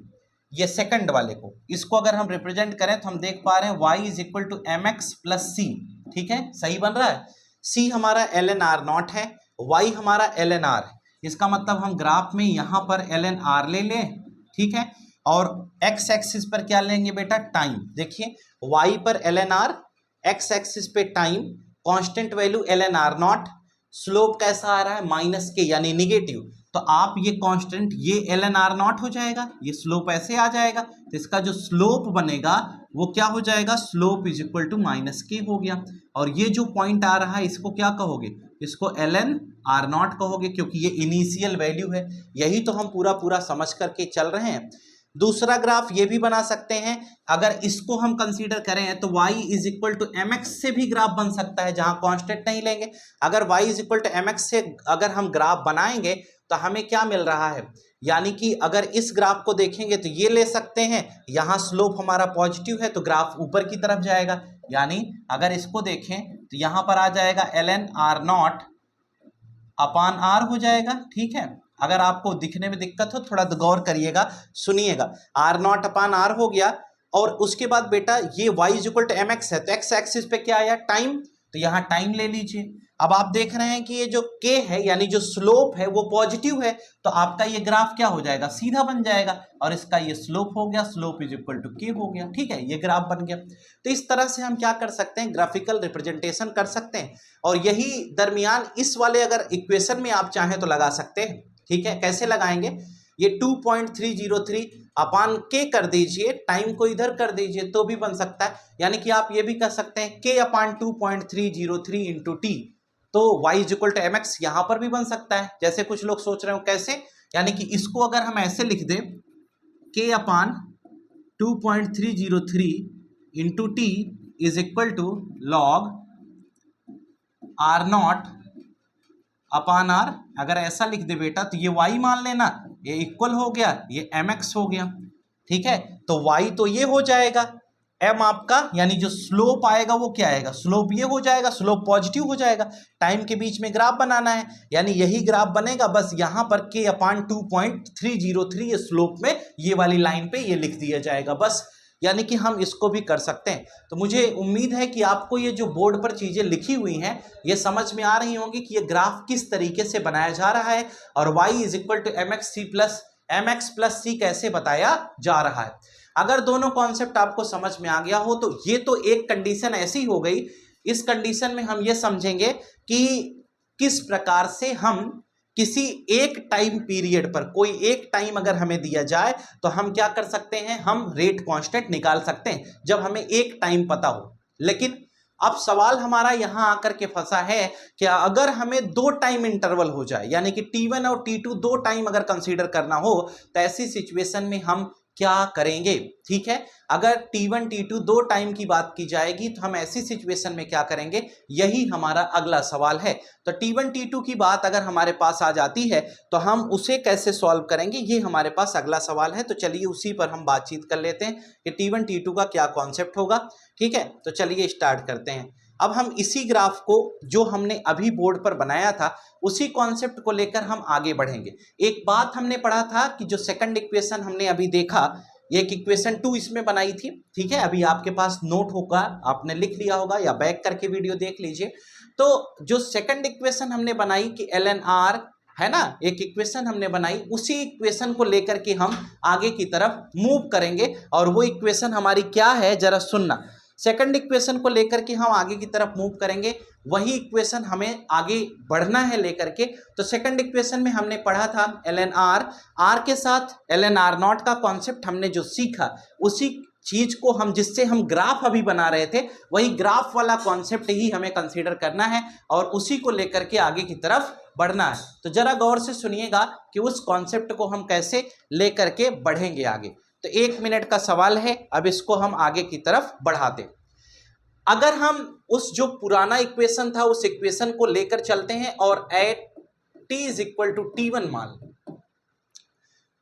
Speaker 1: ये सेकंड वाले को, इसको अगर हम रिप्रेजेंट करें तो हम देख पा रहे हैं y is equal to mx plus C. ठीक है, सही बन रहा है। c हमारा ln r नॉट है, y हमारा ln r है। इसका मतलब हम ग्राफ में यहाँ पर ln r ले लें, ठीक है, और x एक्सिस पर क्या लेंगे बेटा, टाइम। देखिए y पर ln r, x एक्सिस पे time, constant value ln r not, slope कैसा आ रहा है माइनस के यानी निगेटिव, तो आप ये कांस्टेंट ये ln r नॉट हो जाएगा, ये स्लोप ऐसे आ जाएगा, तो इसका जो स्लोप बनेगा वो क्या हो जाएगा, slope is equal to minus K हो गया। और ये जो पॉइंट आ रहा है इसको क्या कहोगे, इसको ln r नॉट कहोगे, क्योंकि ये इनिशियल वैल्यू है। यही तो हम पूरा समझ करके चल रहे हैं। दूसरा ग्राफ ये भी बना सकते हैं, अगर इसको हम कंसीडर करें तो y is equal to M X से भी ग्राफ बन सकता है, जहां कांस्टेंट नहीं लेंगे। अगर y is equal to M X से अगर हम ग्राफ बनाएंगे तो हमें क्या मिल रहा है, यानी कि अगर इस ग्राफ को देखेंगे तो ये ले सकते हैं, यहाँ स्लोप हमारा पॉजिटिव है तो ग्राफ ऊपर की तरफ जाएगा, यानी अगर इसको देखें तो यहाँ पर आ जाएगा ln r not upon r हो जाएगा, ठीक है। अगर आपको दिखने में दिक्कत हो थोड़ा गौर करिएगा, सुनिएगा, r नॉट अपान r हो गया। और उसके बाद बेटा ये y is equal to M X है, तो x एक्सिस पे क्या आया, टाइम, तो यहाँ टाइम ले लीजिए। अब आप देख रहे हैं कि ये जो k है यानी जो स्लोप है वो पॉजिटिव है, तो आपका ये ग्राफ क्या हो जाएगा, सीधा बन जाएगा, और इसका ये स्लोप हो गया, slope is equal to k हो गया, ठीक है, ये ग्राफ बन गया। तो इस तरह से हम क्या कर सकते हैं, ग्राफिकल रिप्रेजेंटेशन कर सकते हैं। और यही दरमियान इस वाले अगर इक्वेशन में आप चाहें तो लगा सकते हैं, ठीक है। कैसे लगाएंगे, ये 2.303 अपान के कर दीजिए, टाइम को इधर कर दीजिए तो भी बन सकता है, यानी कि आप ये भी कर सकते हैं k अपान 2.303 इंटू टी, तो y is equal to M X यहाँ पर भी बन सकता है। जैसे कुछ लोग सोच रहे हो कैसे, यानी कि इसको अगर हम ऐसे लिख दें k अपान 2.303 इंटू टी is equal to log r not upon r, अगर ऐसा लिख दे बेटा तो ये y मान लेना, ये इक्वल हो गया, ये mx हो गया, ठीक है। तो y तो ये हो जाएगा, m आपका यानी जो स्लोप आएगा वो क्या आएगा, स्लोप ये हो जाएगा, स्लोप पॉजिटिव हो जाएगा। टाइम के बीच में ग्राफ बनाना है, यानी यही ग्राफ बनेगा, बस यहाँ पर k अपान 2.303 ये स्लोप में ये वाली लाइन पे ये लिख दिया जाएगा बस, यानी कि हम इसको भी कर सकते हैं। तो मुझे उम्मीद है कि आपको ये जो बोर्ड पर चीज़ें लिखी हुई हैं ये समझ में आ रही होंगी कि ये ग्राफ किस तरीके से बनाया जा रहा है, और y is equal to M X plus C कैसे बताया जा रहा है। अगर दोनों कॉन्सेप्ट आपको समझ में आ गया हो तो ये तो एक कंडीशन ऐसी हो गई। इस कंडीशन में हम ये समझेंगे कि किस प्रकार से हम किसी एक टाइम पीरियड पर, कोई एक टाइम अगर हमें दिया जाए तो हम क्या कर सकते हैं, हम रेट कांस्टेंट निकाल सकते हैं जब हमें एक टाइम पता हो। लेकिन अब सवाल हमारा यहां आकर के फंसा है कि अगर हमें दो टाइम इंटरवल हो जाए, यानी कि T1 और T2 दो टाइम अगर कंसीडर करना हो तो ऐसी सिचुएशन में हम क्या करेंगे, ठीक है। अगर T1 T2 दो टाइम की बात की जाएगी तो हम ऐसी सिचुएशन में क्या करेंगे, यही हमारा अगला सवाल है। तो T1 T2 की बात अगर हमारे पास आ जाती है तो हम उसे कैसे सॉल्व करेंगे, ये हमारे पास अगला सवाल है। तो चलिए उसी पर हम बातचीत कर लेते हैं कि T1 T2 का क्या कॉन्सेप्ट होगा, ठीक है। तो चलिए स्टार्ट करते हैं। अब हम इसी ग्राफ को जो हमने अभी बोर्ड पर बनाया था उसी कॉन्सेप्ट को लेकर हम आगे बढ़ेंगे। एक बात हमने पढ़ा था कि जो सेकंड इक्वेशन हमने अभी देखा, एक इक्वेशन 2 इसमें बनाई थी, ठीक है। अभी आपके पास नोट होगा, आपने लिख लिया होगा या बैक करके वीडियो देख लीजिए। तो जो सेकंड इक्वेशन हमने बनाई कि ln r है ना, एक इक्वेशन हमने बनाई, उसी इक्वेशन को लेकर के हम आगे की तरफ मूव करेंगे। और वो इक्वेशन हमारी क्या है जरा सुनना, सेकंड इक्वेशन को लेकर के हम आगे की तरफ मूव करेंगे, वही इक्वेशन हमें आगे बढ़ना है लेकर के। तो सेकंड इक्वेशन में हमने पढ़ा था ln r के साथ ln r नॉट का कॉन्सेप्ट हमने जो सीखा, उसी चीज को हम जिससे हम ग्राफ अभी बना रहे थे वही ग्राफ वाला कॉन्सेप्ट ही हमें कंसीडर करना है और उसी को लेकर के आगे की तरफ बढ़ना है। तो जरा गौर से सुनिएगा कि उस कॉन्सेप्ट को हम कैसे लेकर के बढ़ेंगे आगे। तो 1 मिनट का सवाल है, अब इसको हम आगे की तरफ बढ़ाते। अगर हम उस जो पुराना इक्वेशन था उस इक्वेशन को लेकर चलते हैं और at t is equal to T1 मान लें,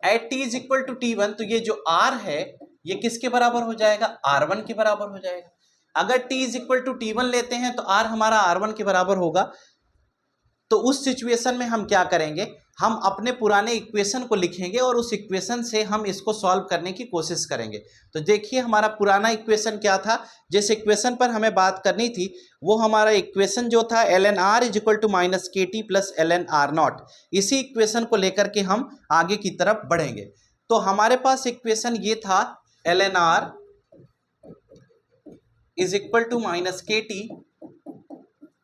Speaker 1: at t is equal to T1, तो ये जो r है ये किसके बराबर हो जाएगा, R1 के बराबर हो जाएगा। अगर t is equal to T1 लेते हैं तो r हमारा R1 के बराबर होगा। तो उस सिचुएशन में हम क्या करेंगे, हम अपने पुराने इक्वेशन को लिखेंगे और उस इक्वेशन से हम इसको सॉल्व करने की कोशिश करेंगे। तो देखिए हमारा पुराना इक्वेशन क्या था, जिस इक्वेशन पर हमें बात करनी थी वो हमारा इक्वेशन जो था ln r is equal to minus K T plus ln r not. इसी इक्वेशन को लेकर के हम आगे की तरफ बढ़ेंगे। तो हमारे पास इक्वेशन ये था ln r is equal to minus K T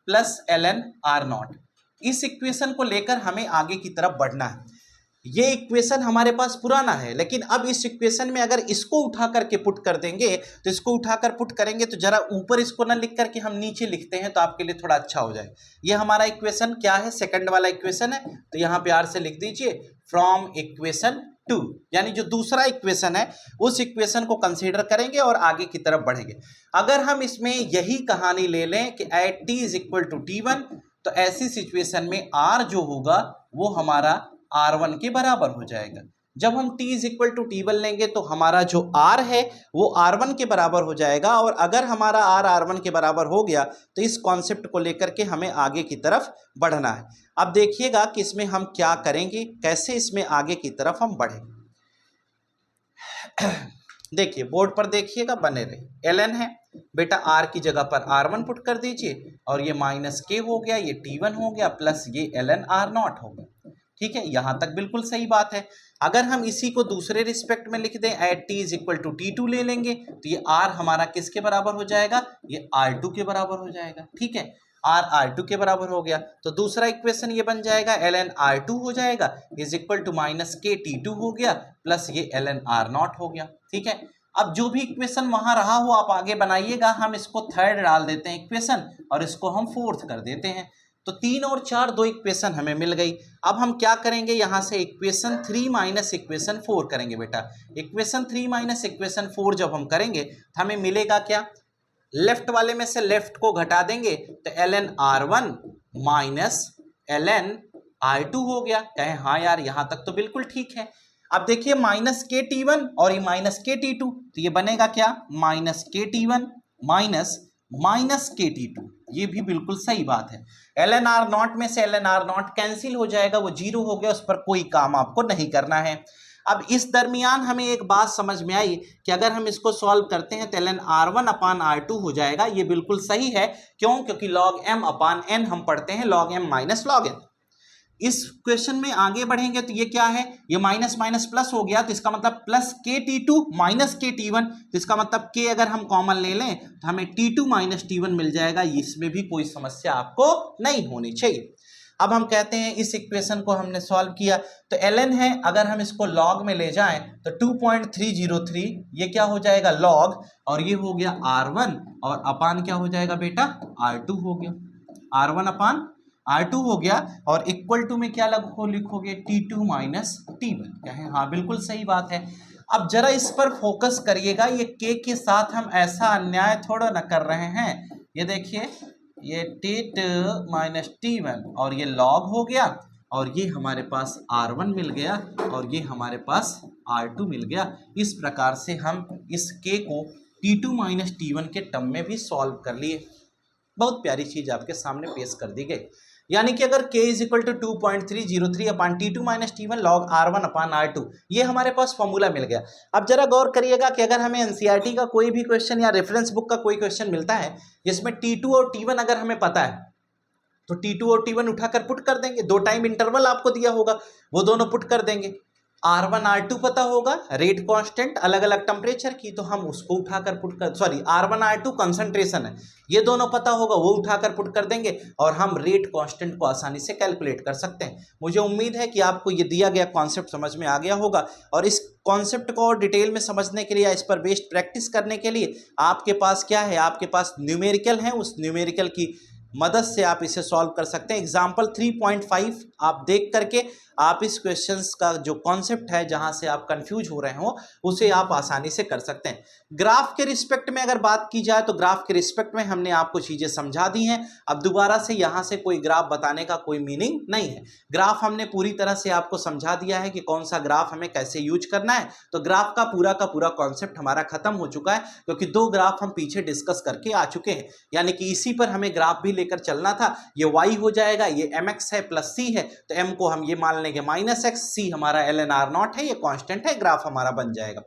Speaker 1: plus ln r not. इस इक्वेशन को लेकर हमें आगे की तरफ बढ़ना है। ये इक्वेशन हमारे पास पुराना है, लेकिन अब इस इक्वेशन में अगर इसको उठा करके पुट कर देंगे तो इसको उठाकर पुट करेंगे तो जरा ऊपर इसको ना लिख करके हम नीचे लिखते हैं तो आपके लिए थोड़ा अच्छा हो जाए। ये हमारा इक्वेशन क्या है, सेकंड वाला इक्वेशन है। तो यहाँ पे आर से लिख दीजिए फ्रॉम इक्वेशन 2, यानी जो दूसरा इक्वेशन है उस इक्वेशन को कंसीडर करेंगे और आगे की तरफ बढ़ेंगे। अगर हम इसमें यही कहानी ले लें कि at T is equal to T1, तो ऐसी सिचुएशन में r जो होगा वो हमारा r1 के बराबर हो जाएगा। जब हम t is equal to T1 लेंगे तो हमारा जो r है वो r1 के बराबर हो जाएगा। और अगर हमारा r r1 के बराबर हो गया तो इस कॉन्सेप्ट को लेकर के हमें आगे की तरफ बढ़ना है। अब देखिएगा कि इसमें हम क्या करेंगे, कैसे इसमें आगे की तरफ हम बढ़ेंगे। देखिए बोर्ड पर देखिएगा, बने रहे। ln है बेटा, r की जगह पर r1 पुट कर दीजिए और ये माइनस के हो गया, ये T1 हो गया, प्लस ये ln r नॉट हो गया। ठीक है, यहां तक बिल्कुल सही बात है। अगर हम इसी को दूसरे रिस्पेक्ट में लिख दें, at t is equal to T2 ले लेंगे तो ये r हमारा किसके बराबर हो जाएगा, ये r2 के बराबर हो जाएगा। ठीक है, r r2 के बराबर हो गया तो दूसरा इक्वेशन ये बन जाएगा ln r2 हो जाएगा इज इक्वल टू माइनस के T2 हो गया, प्लस ये ln r नॉट हो गया। ठीक है, अब जो भी इक्वेशन वहां रहा हो आप आगे बनाइएगा। हम इसको थर्ड डाल देते हैं इक्वेशन और इसको हम फोर्थ कर देते हैं। तो 3 और 4 दो इक्वेशन हमें मिल गई। अब हम क्या करेंगे, यहां से इक्वेशन 3 माइनस इक्वेशन 4 करेंगे बेटा। इक्वेशन 3 माइनस इक्वेशन 4 जब हम करेंगे तो हमें मिलेगा क्या, लेफ्ट वाले में से लेफ्ट को घटा देंगे तो ln r1 minus ln r2 हो गया। कहें हाँ यार यहां तक तो बिल्कुल ठीक है। अब देखिए माइनस के T1 और ये माइनस के T2, तो ये बनेगा क्या, माइनस के T1 माइनस के T2। ये भी बिल्कुल सही बात है। ln r नॉट में से ln r नॉट कैंसिल हो जाएगा, वो 0 हो गया, उस पर कोई काम आपको नहीं करना है। अब इस दरमियान हमें एक बात समझ में आई कि अगर हम इसको सॉल्व करते हैं तो ln r1 अपान r2 हो जाएगा। ये बिल्कुल सही है, क्यों, क्योंकि log m अपान n हम पढ़ते हैं log m माइनस log n। इस क्वेश्चन में आगे बढ़ेंगे तो ये क्या है, ये माइनस माइनस प्लस हो गया, तो इसका मतलब प्लस के T2 माइनस के T1, तो इसका मतलब के अगर हम कॉमन ले लें तो हमें T2 माइनस T1 मिल जाएगा। इसमें भी कोई समस्या आपको नहीं होनी चाहिए। अब हम कहते हैं इस इक्वेशन को हमने सॉल्व किया तो ln है, अगर हम इसको log में ले जाएं तो 2.303, ये क्या हो जाएगा log, और ये हो गया r1 और अपान क्या हो जाएगा बेटा, r2 हो गया, r1 अपान r2 हो गया। और इक्वल टू में क्या लिखोगे, T2 माइनस T1। क्या है, हाँ बिल्कुल सही बात है। अब जरा इस पर फोकस करिएगा, ये k के साथ हम ऐसा अन्याय थोड़ा न कर रहे हैं। ये देखिए, ये T2 माइनस T1 और ये log हो गया और ये हमारे पास r1 मिल गया और ये हमारे पास r2 मिल गया। इस प्रकार से हम इस k को T2 माइनस T1 के टर्म में भी सॉल्व कर लिए। बहुत प्यारी चीज आपके सामने पेश कर दी गई। यानी कि अगर k is equal to 2.303 upon T2 minus T1 log r1 upon r2, ये हमारे पास फॉर्मूला मिल गया। अब जरा गौर करिएगा कि अगर हमें एनसीईआरटी का कोई भी क्वेश्चन या रेफरेंस बुक का कोई क्वेश्चन मिलता है जिसमें T2 और T1 अगर हमें पता है तो T2 और T1 उठाकर पुट कर देंगे। 2 टाइम इंटरवल आपको दिया होगा, वो दोनों पुट कर देंगे। R1 R2 पता होगा, रेट कांस्टेंट अलग अलग टेम्परेचर की, तो हम उसको उठाकर पुट कर, सॉरी R1 R2 कंसंट्रेशन है, ये दोनों पता होगा, वो उठाकर पुट कर देंगे और हम रेट कांस्टेंट को आसानी से कैलकुलेट कर सकते हैं। मुझे उम्मीद है कि आपको ये दिया गया कॉन्सेप्ट समझ में आ गया होगा और इस कॉन्सेप्ट को और डिटेल में समझने के लिए या इस पर बेस्ड प्रैक्टिस करने के लिए आपके पास क्या है, आपके पास न्यूमेरिकल है। उस न्यूमेरिकल की मदद से आप इसे सॉल्व कर सकते हैं। एग्जाम्पल 3.5 आप देख करके आप इस क्वेश्चंस का जो कॉन्सेप्ट है, जहां से आप कंफ्यूज हो रहे हो, उसे आप आसानी से कर सकते हैं। ग्राफ के रिस्पेक्ट में अगर बात की जाए तो ग्राफ के रिस्पेक्ट में हमने आपको चीजें समझा दी हैं। अब दोबारा से यहां से कोई ग्राफ बताने का कोई मीनिंग नहीं है। ग्राफ हमने पूरी तरह से आपको समझा दिया है कि कौन सा ग्राफ हमें कैसे यूज करना है। तो ग्राफ का पूरा कॉन्सेप्ट हमारा खत्म हो चुका है, क्योंकि 2 ग्राफ हम पीछे डिस्कस करके आ चुके हैं। यानी कि इसी पर हमें ग्राफ भी लेकर चलना था। ये y हो जाएगा, ये mx है प्लस c है, तो m को हम ये मान लेंगे -x, c हमारा ln_r0 है, ये कांस्टेंट है, ग्राफ हमारा बन जाएगा।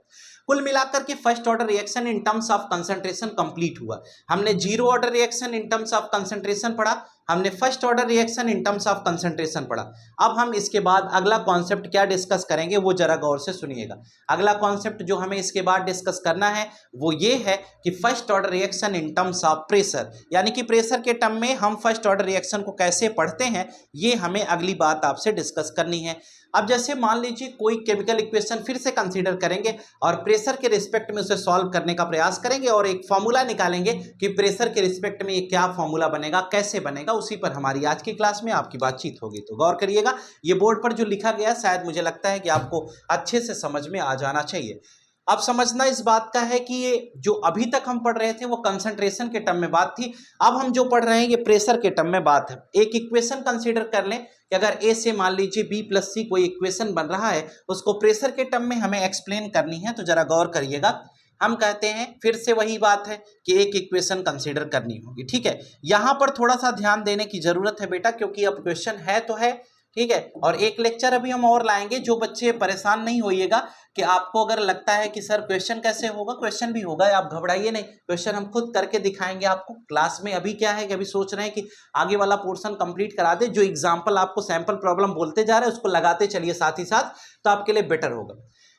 Speaker 1: कुल मिलाकर के first order reaction in terms of concentration complete हुआ। हमने zero order reaction in terms of concentration पढ़ा, हमने first order reaction in terms of concentration पढ़ा। अब हम इसके बाद अगला कॉन्सेप्ट क्या डिस्कस करेंगे वो जरा गौर से सुनिएगा। अगला कॉन्सेप्ट जो हमें इसके बाद डिस्कस करना है वो ये है कि first order reaction in terms of pressure, यानी कि प्रेशर के टर्म में हम फर्स्ट ऑर्डर रिएक्शन को कैसे पढ़ते हैं, ये हमें अगली बात आपसे डिस्कस करनी है। अब जैसे मान लीजिए कोई केमिकल इक्वेशन फिर से कंसीडर करेंगे और प्रेशर के रिस्पेक्ट में उसे सॉल्व करने का प्रयास करेंगे और एक फॉर्मूला निकालेंगे कि प्रेशर के रिस्पेक्ट में ये क्या फॉर्मूला बनेगा, कैसे बनेगा, उसी पर हमारी आज की क्लास में आपकी बातचीत होगी। तो गौर करिएगा, ये बोर्ड पर जो लिखा गया शायद मुझे लगता है कि आपको अच्छे से समझ में आ जाना चाहिए। अब समझना इस बात का है कि ये जो अभी तक हम पढ़ रहे थे वो कंसंट्रेशन के टर्म में बात थी, अब हम जो पढ़ रहे हैं ये प्रेशर के टर्म में बात है। एक इक्वेशन कंसीडर कर लें कि अगर ए से मान लीजिए बी प्लस सी कोई इक्वेशन बन रहा है, उसको प्रेशर के टर्म में हमें एक्सप्लेन करनी है, तो जरा गौर करिएगा। हम कहते हैं फिर से वही बात है कि एक इक्वेशन कंसीडर करनी होगी, ठीक है। यहाँ पर थोड़ा सा ध्यान देने की जरूरत है बेटा, क्योंकि अब क्वेश्चन है तो है, ठीक है। और एक लेक्चर अभी हम और लाएंगे, जो बच्चे परेशान नहीं होइएगा कि आपको अगर लगता है कि सर क्वेश्चन कैसे होगा, क्वेश्चन भी होगा, आप घबराइए नहीं, क्वेश्चन हम खुद करके दिखाएंगे आपको क्लास में। अभी क्या है कि अभी सोच रहे हैं कि आगे वाला पोर्शन कंप्लीट करा दे, जो एग्जाम्पल आपको सैंपल प्रॉब्लम बोलते जा रहे हैं उसको लगाते चलिए साथ ही साथ, तो आपके लिए बेटर होगा।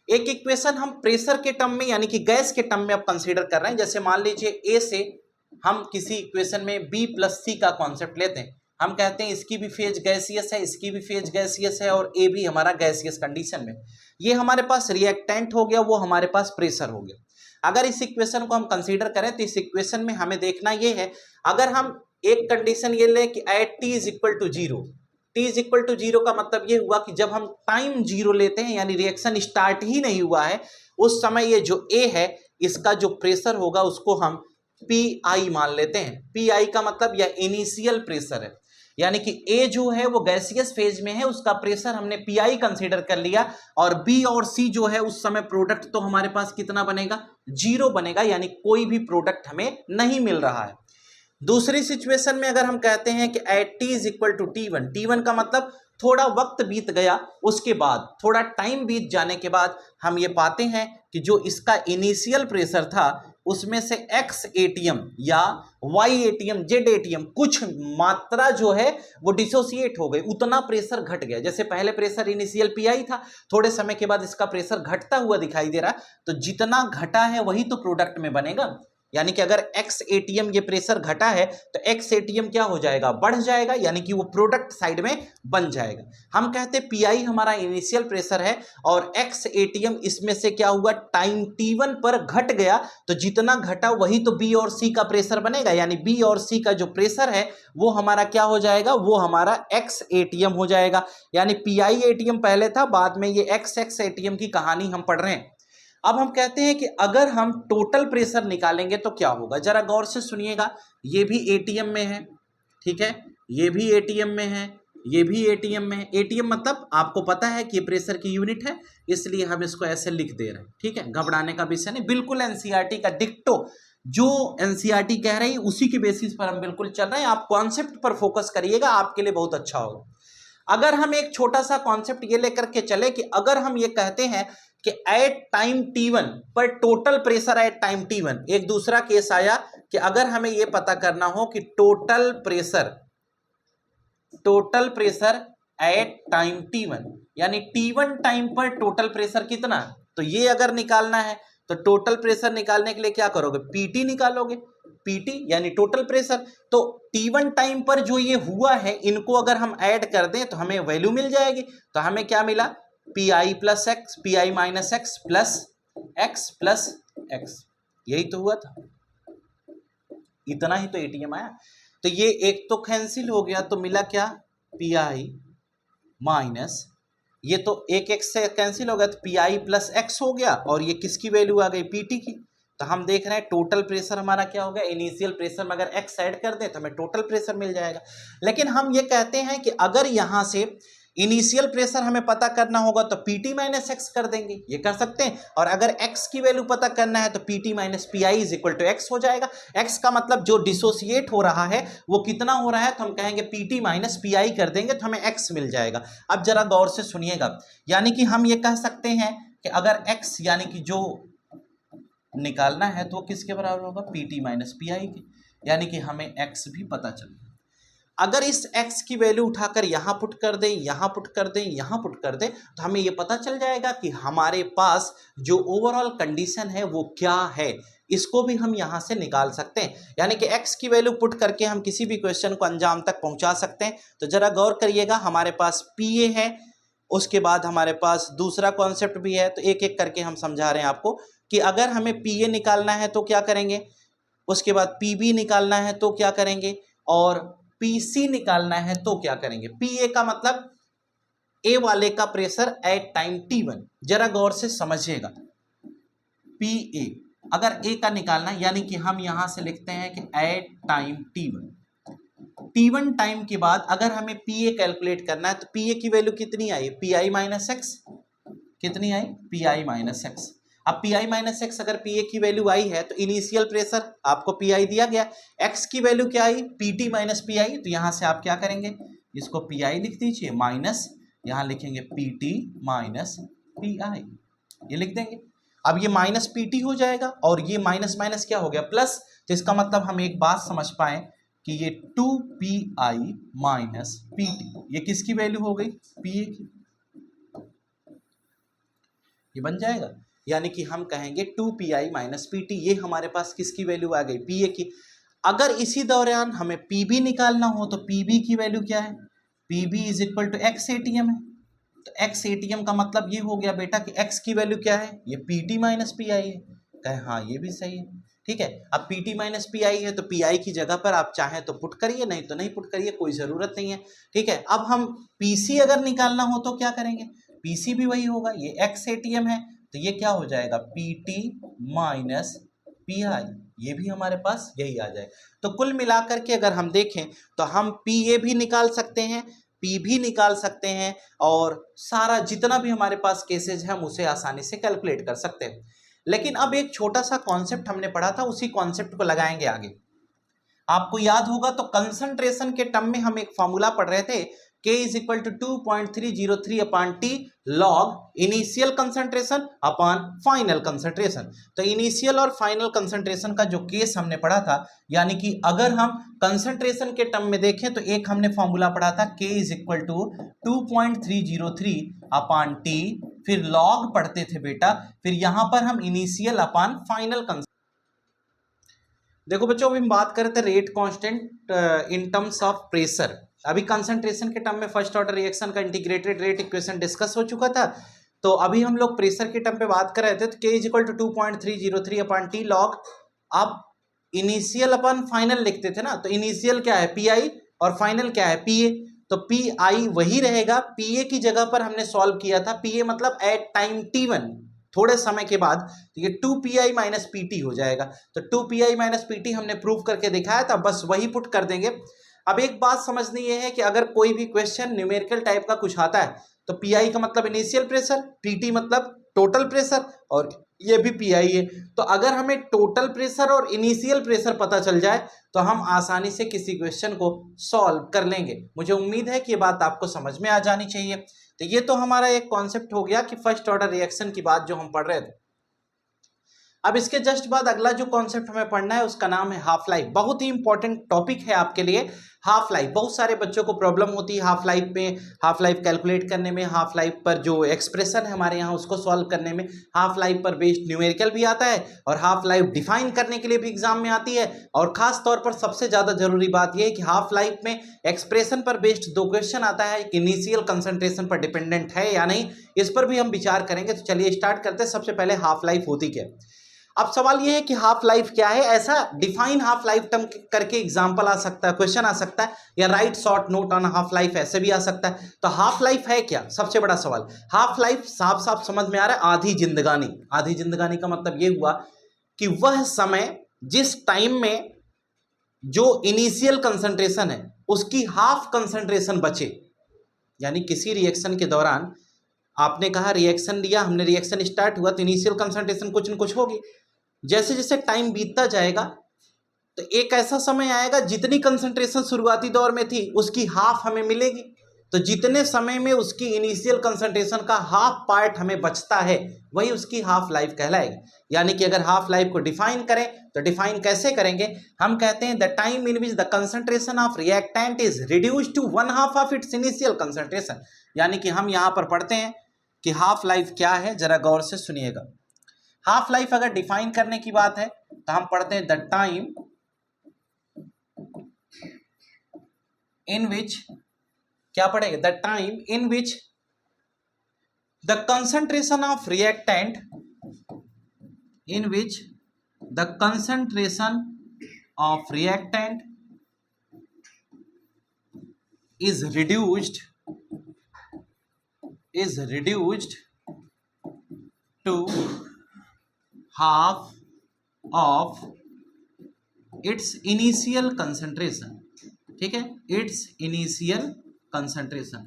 Speaker 1: एक इक्वेशन हम प्रेशर के टर्म में यानी कि गैस के टर्म में अब कंसीडर कर रहे हैं। जैसे मान लीजिए ए से हम किसी इक्वेशन में बी प्लस सी का कॉन्सेप्ट लेते हैं, हम कहते हैं इसकी भी फेज गैसियस है, इसकी भी फेज गैसियस है और ए भी हमारा गैसियस कंडीशन में, ये हमारे पास रिएक्टेंट हो गया, वो हमारे पास प्रेशर हो गया। अगर इस इक्वेशन को हम कंसीडर करें तो इस इक्वेशन में हमें देखना ये है, अगर हम एक कंडीशन ये लें कि at T is equal to zero, T is equal to zero का मतलब ये हुआ कि जब हम टाइम जीरो लेते हैं यानी रिएक्शन स्टार्ट ही नहीं हुआ है, उस समय ये जो ए है इसका जो प्रेशर होगा उसको हम पी आई मान लेते हैं। पी आई का मतलब यह इनिशियल प्रेशर है, यानी कि ए जो है वो गैसियस फेज में है, उसका प्रेशर हमने पी आई कंसीडर कर लिया, और बी और सी जो है उस समय प्रोडक्ट तो हमारे पास कितना बनेगा, जीरो बनेगा, यानी कोई भी प्रोडक्ट हमें नहीं मिल रहा है। दूसरी सिचुएशन में अगर हम कहते हैं कि at T is equal to T one का मतलब थोड़ा वक्त बीत गया, उसके बाद थोड़ा टाइम बीत जाने के बाद हम ये पाते हैं कि जो इसका इनिशियल प्रेशर था उसमें से एक्स एटीएम या वाई एटीएम जेड एटीएम कुछ मात्रा जो है वो डिसोसिएट हो गई, उतना प्रेशर घट गया। जैसे पहले प्रेशर इनिशियल पीआई था, थोड़े समय के बाद इसका प्रेशर घटता हुआ दिखाई दे रहा, तो जितना घटा है वही तो प्रोडक्ट में बनेगा। यानी कि अगर एक्स एटीएम ये प्रेशर घटा है तो एक्स एटीएम क्या हो जाएगा, बढ़ जाएगा, यानी कि वो प्रोडक्ट साइड में बन जाएगा। हम कहते हैं पीआई हमारा इनिशियल प्रेशर है और एक्स एटीएम इसमें से क्या हुआ, टाइम टी1 पर घट गया, तो जितना घटा वही तो बी और सी का प्रेशर बनेगा, यानी बी और सी का जो प्रेशर है वो हमारा क्या हो जाएगा, वो हमारा एक्स एटीएम हो जाएगा। यानी पीआई एटीएम पहले था, बाद में ये एक्स एटीएम की कहानी हम पढ़ रहे हैं। अब हम कहते हैं कि अगर हम टोटल प्रेशर निकालेंगे तो क्या होगा, जरा गौर से सुनिएगा। ये भी एटीएम में है, ठीक है, ये भी एटीएम में है, ये भी एटीएम में है। एटीएम मतलब आपको पता है कि ये प्रेशर की यूनिट है, इसलिए हम इसको ऐसे लिख दे रहे हैं, ठीक है, घबराने का विषय नहीं, बिल्कुल एनसीईआरटी का डिक्टो जो एनसीईआरटी कह रही है उसी के बेसिस पर हम बिल्कुल चल रहे हैं। आप कॉन्सेप्ट पर फोकस करिएगा, आपके लिए बहुत अच्छा होगा। अगर हम एक छोटा सा कॉन्सेप्ट ये लेकर के चले कि अगर हम ये कहते हैं कि एट टाइम टी1 पर टोटल प्रेशर एट टाइम टी1, एक दूसरा केस आया कि अगर हमें यह पता करना हो कि टोटल प्रेशर एट टाइम टी1 यानी टी1 टाइम पर टोटल प्रेशर कितना, तो ये अगर निकालना है तो टोटल प्रेशर निकालने के लिए क्या करोगे, पीटी निकालोगे, पीटी यानी टोटल प्रेशर। तो टी1 टाइम पर जो ये हुआ है इनको अगर हम ऐड कर दें तो हमें वैल्यू मिल जाएगी। तो हमें क्या मिला, P I plus x, P I minus x plus x, यही तो हुआ था, इतना ही तो एटीएम आया। तो ये एक तो कैंसिल हो गया, तो मिला क्या, पी आई माइनस, ये तो एक एक्स से कैंसिल हो गया तो पी आई प्लस एक्स हो गया, और ये किसकी वैल्यू आ गई, पीटी की। तो हम देख रहे हैं टोटल प्रेशर हमारा क्या हो गया, इनिशियल प्रेशर में अगर एक्स ऐड कर दें तो हमें टोटल प्रेशर मिल जाएगा। लेकिन हम ये कहते हैं कि अगर यहाँ से इनिशियल प्रेशर हमें पता करना होगा तो पीटी माइनस एक्स कर देंगे, ये कर सकते हैं। और अगर एक्स की वैल्यू पता करना है तो PT minus P I is equal to X हो जाएगा। एक्स का मतलब जो डिसोसिएट हो रहा है वो कितना हो रहा है, तो हम कहेंगे पीटी माइनस पी आई कर देंगे तो हमें एक्स मिल जाएगा। अब जरा गौर से सुनिएगा, यानी कि हम ये कह सकते हैं कि अगर एक्स यानी कि जो निकालना है तो किसके बराबर होगा, पीटी माइनस पी आई के, यानी कि हमें एक्स भी पता चल गया। अगर इस x की वैल्यू उठाकर यहाँ पुट कर दें, यहाँ पुट कर दें, यहाँ पुट कर दें, तो हमें ये पता चल जाएगा कि हमारे पास जो ओवरऑल कंडीशन है वो क्या है। इसको भी हम यहाँ से निकाल सकते हैं, यानी कि x की वैल्यू पुट करके हम किसी भी क्वेश्चन को अंजाम तक पहुँचा सकते हैं। तो जरा गौर करिएगा, हमारे पास PA है, उसके बाद हमारे पास दूसरा कॉन्सेप्ट भी है। तो एक एक करके हम समझा रहे हैं आपको कि अगर हमें PA निकालना है तो क्या करेंगे, उसके बाद PB निकालना है तो क्या करेंगे, और PC निकालना है तो क्या करेंगे। PA का मतलब ए वाले का प्रेशर एट टाइम T1। जरा गौर से समझिएगा, PA अगर ए का निकालना, यानी कि हम यहां से लिखते हैं कि एट टाइम T1 टाइम के बाद अगर हमें PA कैलकुलेट करना है तो PA की वैल्यू कितनी आई, PI माइनस एक्स, कितनी आई, PI माइनस एक्स। अब PI माइनस एक्स अगर PA की वैल्यू आई है तो इनिशियल प्रेशर आपको PI दिया गया, x की वैल्यू क्या आई, PT माइनस PI। तो यहां से आप क्या करेंगे, इसको PI लिख दीजिए माइनस, यहां लिखेंगे PT माइनस PI, ये लिख देंगे। अब ये माइनस PT हो जाएगा और ये माइनस माइनस क्या हो गया, प्लस। तो इसका मतलब हम एक बात समझ पाए कि ये 2PI माइनस PT, ये किसकी वैल्यू हो गई, PA की, ये बन जाएगा। यानी कि हम कहेंगे 2PI माइनस PT, ये हमारे पास किसकी वैल्यू आ गई, PA की। अगर इसी दौरान हमें PB निकालना हो तो PB की वैल्यू क्या है, PB is equal to X ATM है। तो एक्स ATM का मतलब ये हो गया बेटा कि x की वैल्यू क्या है, ये PT माइनस PI है। कहे हाँ ये भी सही है, ठीक है। अब PT माइनस PI है तो PI की जगह पर आप चाहें तो पुट करिए, नहीं तो नहीं पुट करिए, कोई ज़रूरत नहीं है, ठीक है। अब हम PC अगर निकालना हो तो क्या करेंगे, PC भी वही होगा, ये x ATM है तो ये क्या हो जाएगा, PT माइनस PI, ये भी हमारे पास यही आ जाए। तो कुल मिलाकर के अगर हम देखें तो हम PA भी निकाल सकते हैं, P भी निकाल सकते हैं, और सारा जितना भी हमारे पास केसेज है हम उसे आसानी से कैलकुलेट कर सकते हैं। लेकिन अब एक छोटा सा कॉन्सेप्ट हमने पढ़ा था, उसी कॉन्सेप्ट को लगाएंगे आगे। आपको याद होगा तो कंसंट्रेशन के टर्म में हम एक फॉर्मूला पढ़ रहे थे, K is equal to 2.303 upon T log initial concentration upon final concentration. तो इनिशियल और फाइनल कंसंट्रेशन का जो केस हमने पढ़ा था, यानी कि अगर हम कंसंट्रेशन के टर्म में देखें तो एक हमने फॉर्मूला पढ़ा था K is equal to 2.303 upon T, फिर लॉग पढ़ते थे बेटा, फिर यहां पर हम इनिशियल अपॉन फाइनल। देखो बच्चों, अभी हम बात कर रहे थे rate constant in terms of pressure. अभी कंसंट्रेशन के टर्म में फर्स्ट ऑर्डर रिएक्शन का इंटीग्रेटेड रेट इक्वेशन डिस्कस हो चुका था। तो अभी हम लोग प्रेशर के टर्म पे बात कर रहे थे, तो K is equal to 2.303 upon T log, आप इनिशियल अपॉन फाइनल लिखते थे ना, तो इनिशियल क्या है PI और फाइनल क्या है PA। तो PI वही रहेगा, PA की जगह पर हमने सॉल्व किया था, PA मतलब एट टाइम T1, थोड़े समय के बाद, तो ये 2PI माइनस PT हो जाएगा। तो 2PI माइनस PT हमने प्रूव करके दिखाया था, बस वही पुट कर देंगे। अब एक बात समझनी ये है कि अगर कोई भी क्वेश्चन न्यूमेरिकल टाइप का कुछ आता है तो PI का मतलब इनिशियल प्रेशर, PT मतलब टोटल प्रेशर, और ये भी PI है। तो अगर हमें टोटल प्रेशर और इनिशियल प्रेशर पता चल जाए तो हम आसानी से किसी क्वेश्चन को सॉल्व कर लेंगे। मुझे उम्मीद है कि ये बात आपको समझ में आ जानी चाहिए। तो ये तो हमारा एक कॉन्सेप्ट हो गया कि फर्स्ट ऑर्डर रिएक्शन की बात जो हम पढ़ रहे थे। अब इसके जस्ट बाद अगला जो कॉन्सेप्ट हमें पढ़ना है उसका नाम है हाफ लाइफ। बहुत ही इंपॉर्टेंट टॉपिक है आपके लिए हाफ लाइफ। बहुत सारे बच्चों को प्रॉब्लम होती है हाफ लाइफ में, हाफ लाइफ कैलकुलेट करने में, हाफ लाइफ पर जो एक्सप्रेशन है हमारे यहाँ उसको सॉल्व करने में, हाफ लाइफ पर बेस्ड न्यूमेरिकल भी आता है, और हाफ लाइफ डिफाइन करने के लिए भी एग्जाम में आती है। और खास तौर पर सबसे ज्यादा जरूरी बात यह है कि हाफ लाइफ में एक्सप्रेशन पर बेस्ड दो क्वेश्चन आता है कि इनिशियल कंसंट्रेशन पर डिपेंडेंट है या नहीं, इस पर भी हम विचार करेंगे। तो चलिए स्टार्ट करते हैं। सबसे पहले हाफ लाइफ होती क्या है। अब सवाल यह है कि हाफ लाइफ क्या है, ऐसा डिफाइन हाफ लाइफ टर्म करके एग्जांपल आ सकता है, क्वेश्चन आ सकता है, या right short note on half life ऐसे भी आ सकता है। तो हाफ लाइफ है क्या, सबसे बड़ा सवाल। हाफ लाइफ साफ साफ समझ में आ रहा है, आधी जिंदगानी। आधी जिंदगानी का मतलब यह हुआ कि वह समय जिस टाइम में जो इनिशियल कंसंट्रेशन है उसकी हाफ कंसंट्रेशन बचे, यानी किसी रिएक्शन के दौरान आपने कहा रिएक्शन लिया, हमने रिएक्शन स्टार्ट हुआ तो इनिशियल कंसंट्रेशन कुछ न कुछ होगी। जैसे जैसे टाइम बीतता जाएगा तो एक ऐसा समय आएगा जितनी कंसंट्रेशन शुरुआती दौर में थी उसकी हाफ हमें मिलेगी। तो जितने समय में उसकी इनिशियल कंसंट्रेशन का हाफ पार्ट हमें बचता है वही उसकी हाफ लाइफ कहलाएगी। यानी कि अगर हाफ लाइफ को डिफाइन करें तो डिफाइन कैसे करेंगे, हम कहते हैं the time in which the concentration of reactant is reduced to 1/2 of its initial concentration. यानी कि हम यहाँ पर पढ़ते हैं कि हाफ लाइफ क्या है, जरा गौर से सुनिएगा। हाफ लाइफ अगर डिफाइन करने की बात है तो हम पढ़ते हैं द टाइम इन विच, क्या पढ़ेंगे, the time in which the concentration of reactant, in which the concentration of reactant is reduced to half of its initial concentration। ठीक है, its initial concentration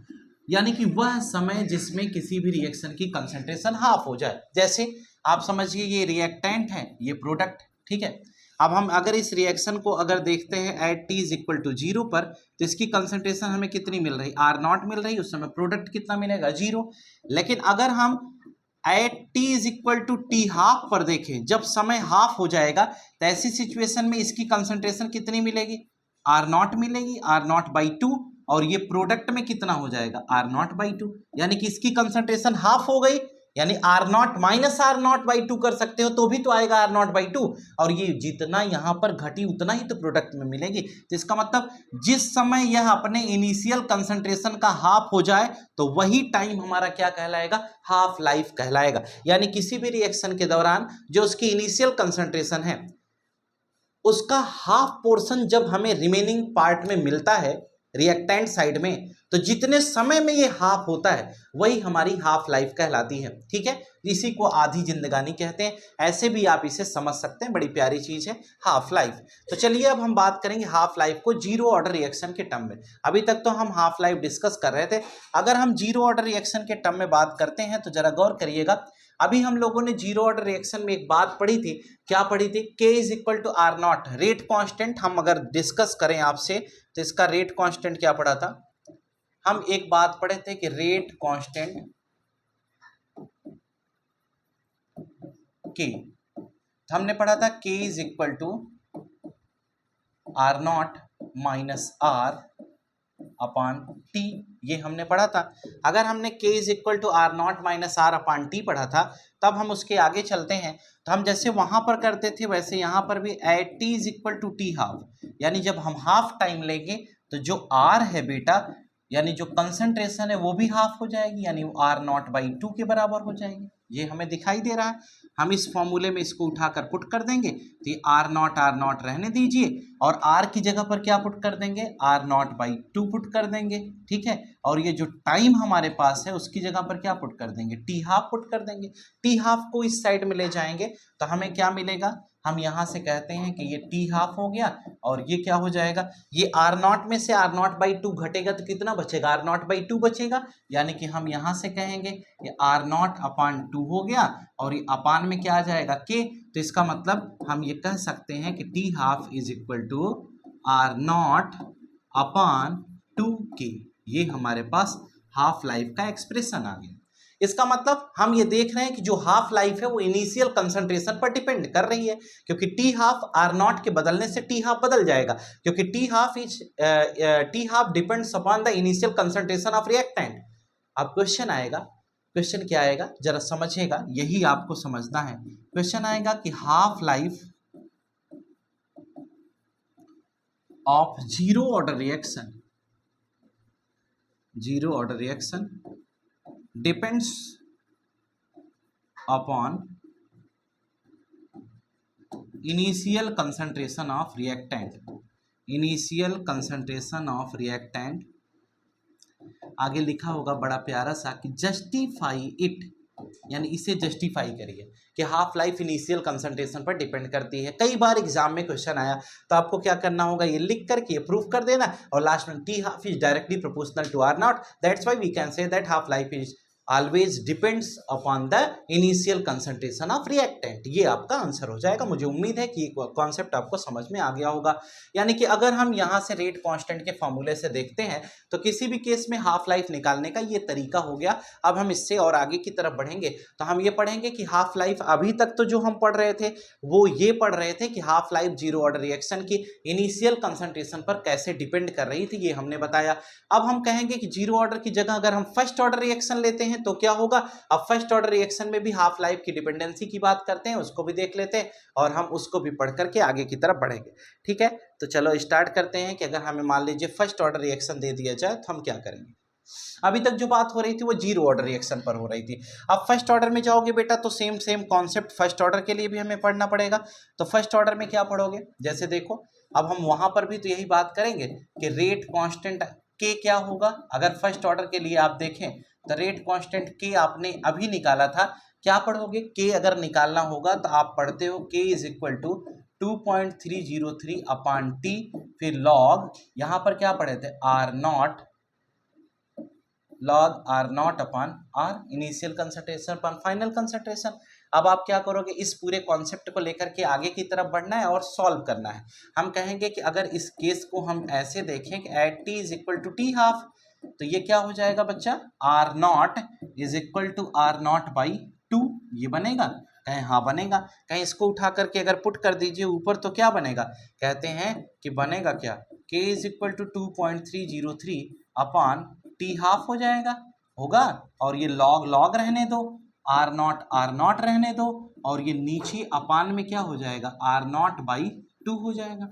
Speaker 1: यानी कि वह समय जिसमें किसी भी रिएक्शन की कंसंट्रेशन हाफ हो जाए। जैसे आप समझिए ये रिएक्टेंट है, ये प्रोडक्ट, ठीक है। अब हम अगर इस रिएक्शन को अगर देखते हैं at T is equal to 0 पर तो इसकी कंसंट्रेशन हमें कितनी मिल रही, R0 मिल रही, उस समय प्रोडक्ट कितना मिलेगा, 0। लेकिन अगर हम at T is equal to T half पर देखें, जब समय हाफ हो जाएगा तो ऐसी सिचुएशन में इसकी कंसंट्रेशन कितनी मिलेगी, R0 मिलेगी, R0/2, और ये प्रोडक्ट में कितना हो जाएगा, R0/2। यानी कि इसकी कंसंट्रेशन हाफ हो गई, यानी R0 माइनस R0/2 कर सकते हो तो भी तो आएगा R0/2, और ये जितना यहाँ पर घटी उतना ही तो प्रोडक्ट में मिलेगी। तो इसका मतलब जिस समय यह अपने इनिशियल कंसंट्रेशन का हाफ हो जाए तो वही टाइम हमारा क्या कहलाएगा, हाफ लाइफ कहलाएगा। यानी किसी भी रिएक्शन के दौरान जो उसकी इनिशियल कंसंट्रेशन है उसका हाफ पोर्शन जब हमें रिमेनिंग पार्ट में मिलता है रिएक्टेंट साइड में, तो जितने समय में ये हाफ होता है वही हमारी हाफ लाइफ कहलाती है। ठीक है, इसी को आधी जिंदगानी कहते हैं, ऐसे भी आप इसे समझ सकते हैं, बड़ी प्यारी चीज है हाफ लाइफ। तो चलिए अब हम बात करेंगे हाफ लाइफ को जीरो ऑर्डर रिएक्शन के टर्म में। अभी तक तो हम हाफ लाइफ डिस्कस कर रहे थे, अगर हम जीरो ऑर्डर रिएक्शन के टर्म में बात करते हैं तो जरा गौर करिएगा। अभी हम लोगों ने जीरो ऑर्डर रिएक्शन में एक बात पढ़ी थी, क्या पढ़ी थी, K is equal to R0 rate constant. हम अगर डिस्कस करें आपसे तो इसका रेट कांस्टेंट क्या पढ़ा था, हम एक बात पढ़े थे कि रेट कांस्टेंट K, हमने पढ़ा था K is equal to R0 minus R upon T, ये हमने पढ़ा था। अगर हमने K is equal to R0 minus R upon T पढ़ा था, तब हम उसके आगे चलते हैं तो हम जैसे वहां पर करते थे वैसे यहाँ पर भी at T is equal to T half, यानी जब हम हाफ टाइम लेंगे तो जो R है बेटा, यानी जो कंसंट्रेशन है वो भी हाफ हो जाएगी, यानी वो R0/2 के बराबर हो जाएगी। ये हमें दिखाई दे रहा है, हम इस फॉर्मूले में इसको उठाकर पुट कर देंगे तो ये R0 रहने दीजिए, और R की जगह पर क्या पुट कर देंगे, R0/2 पुट कर देंगे। ठीक है, और ये जो टाइम हमारे पास है उसकी जगह पर क्या पुट कर देंगे, टी हाफ पुट कर देंगे। टी हाफ को इस साइड में ले जाएंगे तो हमें क्या मिलेगा, हम यहाँ से कहते हैं कि ये टी हाफ हो गया और ये क्या हो जाएगा, ये R0 में से R0/2 घटेगा तो कितना बचेगा, R0/2 बचेगा, यानी कि हम यहाँ से कहेंगे ये R0/2 हो गया और ये अपान में क्या आ जाएगा K। तो इसका मतलब हम ये कह सकते हैं कि T half is equal to R0/2K। ये हमारे पास हाफ लाइफ का एक्सप्रेशन आ गया। इसका मतलब हम ये देख रहे हैं कि जो हाफ लाइफ है वो इनिशियल कंसंट्रेशन पर डिपेंड कर रही है, क्योंकि टी हाफ R0 के बदलने से टी हाफ बदल जाएगा, क्योंकि T half depends upon the initial concentration of reactant. अब क्वेश्चन आएगा, क्वेश्चन क्या आएगा जरा समझिएगा, यही आपको समझना है। क्वेश्चन आएगा कि half life of zero order reaction depends upon initial concentration of reactant। आगे लिखा होगा बड़ा प्यारा सा कि justify it यानी इसे जस्टिफाई करिए कि हाफ लाइफ इनिशियल कंसंट्रेशन पर डिपेंड करती है। कई बार एग्जाम में क्वेश्चन आया तो आपको क्या करना होगा, ये लिख करके प्रूफ कर देना और लास्ट में T half is directly proportional to are not, that's why we can say that half life is always depends upon the initial concentration of reactant। ये आपका आंसर हो जाएगा। मुझे उम्मीद है कि कॉन्सेप्ट आपको समझ में आ गया होगा। यानी कि अगर हम यहाँ से रेट कांस्टेंट के फॉर्मूले से देखते हैं तो किसी भी केस में हाफ लाइफ निकालने का ये तरीका हो गया। अब हम इससे और आगे की तरफ बढ़ेंगे तो हम ये पढ़ेंगे कि हाफ लाइफ, अभी तक तो जो हम पढ़ रहे थे वो ये पढ़ रहे थे कि half life zero order reaction की इनिशियल कंसंट्रेशन पर कैसे डिपेंड कर रही थी, ये हमने बताया। अब हम कहेंगे कि जीरो ऑर्डर की जगह अगर हम फर्स्ट ऑर्डर रिएक्शन लेते हैं तो क्या होगा। अब फर्स्ट ऑर्डर रिएक्शन में भी हाफ लाइफ की डिपेंडेंसी की बात करते हैं, उसको भी देख लेते हैं और हम उसको भी पढ़ करके आगे की तरफ बढ़ेंगे। ठीक है, तो चलो स्टार्ट करते हैं कि अगर हमें मान लीजिए फर्स्ट ऑर्डर रिएक्शन दे दिया जाए तो हम क्या करेंगे। अभी तक जो बात हो रही थी वो जीरो ऑर्डर रिएक्शन पर हो रही थी। अब फर्स्ट ऑर्डर में जाओगे बेटा तो सेम कॉन्सेप्ट फर्स्ट ऑर्डर के लिए भी हमें पढ़ना पड़ेगा। तो फर्स्ट ऑर्डर में क्या पढ़ोगे, जैसे देखो अब हम वहां पर भी तो यही बात करेंगे कि रेट कांस्टेंट के क्या होगा। अगर फर्स्ट ऑर्डर के लिए आप देखें तो रेट कांस्टेंट के आपने अभी निकाला था, क्या पढ़ोगे, के अगर निकालना होगा तो आप पढ़ते हो K is equal to 2.303 upon T, फिर लॉग, यहां पर क्या पढ़े थे R not, log R not upon R initial concentration upon final concentration. अब आप क्या करोगे, इस पूरे कॉन्सेप्ट को लेकर के आगे की तरफ बढ़ना है और सॉल्व करना है। हम कहेंगे कि अगर इस केस को हम ऐसे देखें कि at T is equal to T half, तो ये क्या हो जाएगा बच्चा, R not is equal to are not by 2, ये बनेगा। कहें हाँ बनेगा। कहीं इसको उठा करके अगर पुट कर दीजिए ऊपर तो क्या बनेगा, कहते हैं कि बनेगा क्या, K is equal to 2.303 upon T half हो जाएगा, होगा। और ये लॉग लॉग रहने दो, आर नॉट रहने दो, और ये नीचे अपान में क्या हो जाएगा, आर नॉट बाई 2 हो जाएगा।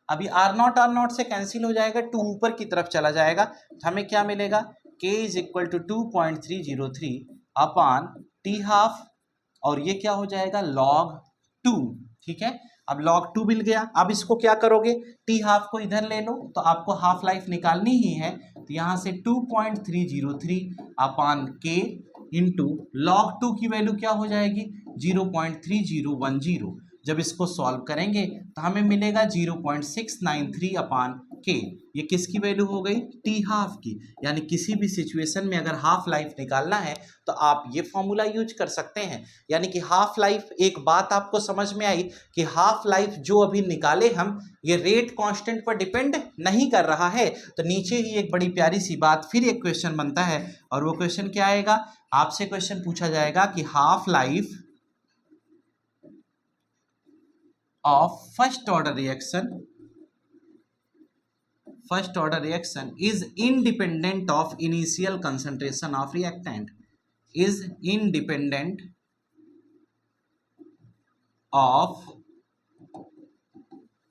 Speaker 1: अभी आर नॉट से कैंसिल हो जाएगा, 2 ऊपर की तरफ चला जाएगा तो हमें क्या मिलेगा, K is equal to 2.303 upon T half, और ये क्या हो जाएगा log 2। ठीक है, अब log 2 मिल गया। अब इसको क्या करोगे, टी हाफ को इधर ले लो तो आपको हाफ लाइफ निकालनी ही है, तो यहां से 2.303 अपॉन के इंटू log 2 की वैल्यू क्या हो जाएगी 0.3010। जब इसको सॉल्व करेंगे तो हमें मिलेगा 0.693 अपॉन के। ये किसकी वैल्यू हो गई, टी हाफ की। यानी किसी भी सिचुएशन में अगर हाफ लाइफ निकालना है तो आप ये फॉर्मूला यूज कर सकते हैं। यानी कि हाफ लाइफ, एक बात आपको समझ में आई कि हाफ लाइफ जो अभी निकाले हम, ये रेट कांस्टेंट पर डिपेंड नहीं कर रहा है। तो नीचे ही एक बड़ी प्यारी सी बात, फिर एक क्वेश्चन बनता है और वो क्वेश्चन क्या आएगा, आपसे क्वेश्चन पूछा जाएगा कि half life of first order reaction is independent of initial concentration of reactant, is independent of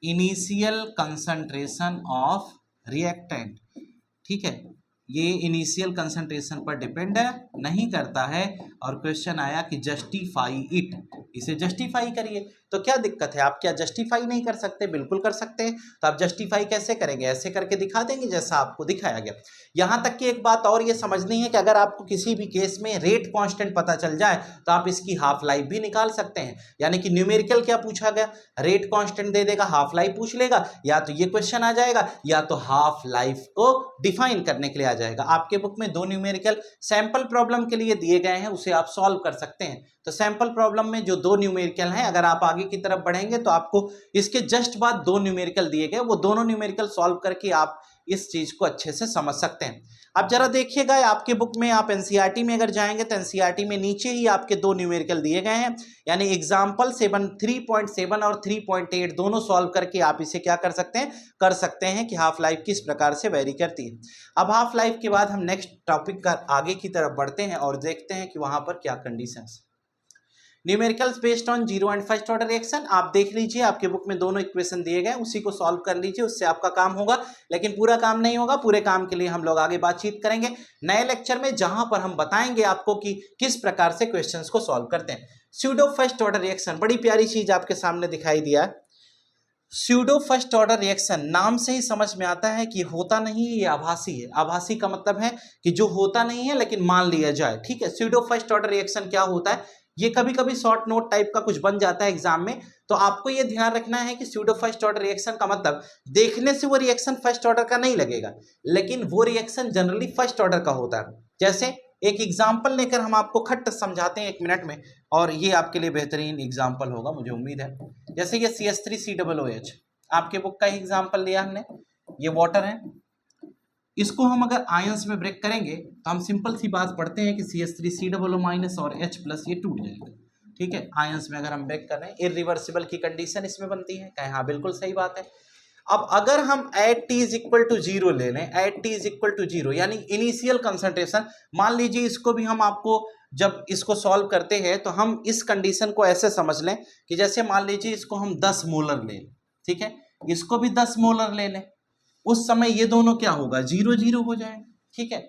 Speaker 1: initial concentration of reactant। ठीक है, ये इनिशियल कंसंट्रेशन पर डिपेंड नहीं करता है। और क्वेश्चन आया कि जस्टिफाई इट, इसे जस्टिफाई करिए। तो क्या दिक्कत है, आप क्या जस्टिफाई नहीं कर सकते, बिल्कुल कर सकते हैं। तो आप जस्टिफाई कैसे करेंगे, ऐसे करके दिखा देंगे जैसा आपको दिखाया गया। यहां तक कि एक बात और ये समझनी है कि अगर आपको किसी भी केस में रेट कांस्टेंट पता चल जाए तो आप इसकी हाफ लाइफ भी निकाल सकते हैं। यानी कि न्यूमेरिकल क्या पूछा गया, रेट कांस्टेंट दे देगा, हाफ लाइफ पूछ लेगा, या तो ये क्वेश्चन आ जाएगा या तो हाफ लाइफ को डिफाइन करने के लिए आ जाएगा। आपके बुक में 2 न्यूमेरिकल सैंपल प्रॉब्लम के लिए दिए गए हैं, उसे आप सॉल्व कर सकते हैं। तो सैंपल प्रॉब्लम में जो 2 न्यूमेरिकल हैं, अगर आप आगे की तरफ बढ़ेंगे तो आपको इसके जस्ट बाद 2 न्यूमेरिकल दिए गए, वो दोनों न्यूमेरिकल सॉल्व करके आप इस चीज को अच्छे से समझ सकते हैं। अब जरा देखिएगा आपके बुक में, आप एनसीईआरटी में अगर जाएंगे तो एनसीईआरटी में नीचे ही आपके 2 न्यूमेरिकल दिए गए हैं। यानी एग्जाम्पल 3.7 और 3.8 दोनों सॉल्व करके आप इसे क्या कर सकते हैं कि हाफ लाइफ किस प्रकार से वेरी करती है। अब हाफ लाइफ के बाद हम नेक्स्ट टॉपिक का आगे की तरफ बढ़ते हैं और देखते हैं कि वहां पर क्या conditions. Numericals based on zero and first order reaction, आप देख लीजिए आपके बुक में दोनों इक्वेशन दिए गए, उसी को सॉल्व कर लीजिए, उससे आपका काम होगा। लेकिन पूरा काम नहीं होगा, पूरे काम के लिए हम लोग आगे बातचीत करेंगे नए लेक्चर में, जहां पर हम बताएंगे आपको कि किस प्रकार से क्वेश्चंस को सॉल्व करते हैं। स्यूडो फर्स्ट ऑर्डर रिएक्शन, बड़ी प्यारी चीज आपके सामने दिखाई दिया है। स्यूडो फर्स्ट ऑर्डर रिएक्शन नाम से ही समझ में आता है कि होता नहीं है, ये आभासी है। आभासी का मतलब है कि जो होता नहीं है लेकिन मान लिया जाए, ठीक है। स्यूडो फर्स्ट ऑर्डर रिएक्शन क्या होता है, ये कभी कभी शॉर्ट नोट टाइप का कुछ बन जाता है एग्जाम में, तो आपको ये ध्यान रखना है कि स्यूडो फर्स्ट ऑर्डर रिएक्शन का मतलब देखने से वो रिएक्शन फर्स्ट ऑर्डर का नहीं लगेगा, लेकिन वो रिएक्शन जनरली फर्स्ट ऑर्डर का होता है। जैसे एक एग्जाम्पल लेकर हम आपको खट्ट समझाते हैं 1 मिनट में, और ये आपके लिए बेहतरीन एग्जाम्पल होगा, मुझे उम्मीद है। जैसे ये CH3COOH आपके बुक का ही एग्जाम्पल लिया हमने, ये वाटर है, इसको हम अगर आयंस में ब्रेक करेंगे तो हम सिंपल सी बात पढ़ते हैं कि CH3COO- और H+ ये टूट जाएगा, ठीक है। आयंस में अगर हम ब्रेक कर रहे हैं, इरिवर्सिबल की कंडीशन इसमें बनती है, कहें हाँ बिल्कुल सही बात है। अब अगर हम एट t = 0 ले लें, एट t = 0 यानी इनिशियल कंसंट्रेशन, मान लीजिए इसको भी हम आपको जब इसको सॉल्व करते हैं तो हम इस कंडीशन को ऐसे समझ लें कि जैसे मान लीजिए इसको हम 10 मोलर ले लें, ठीक है, इसको भी 10 मोलर ले लें, उस समय ये दोनों क्या होगा, 0 0 हो जाएंगे, ठीक है।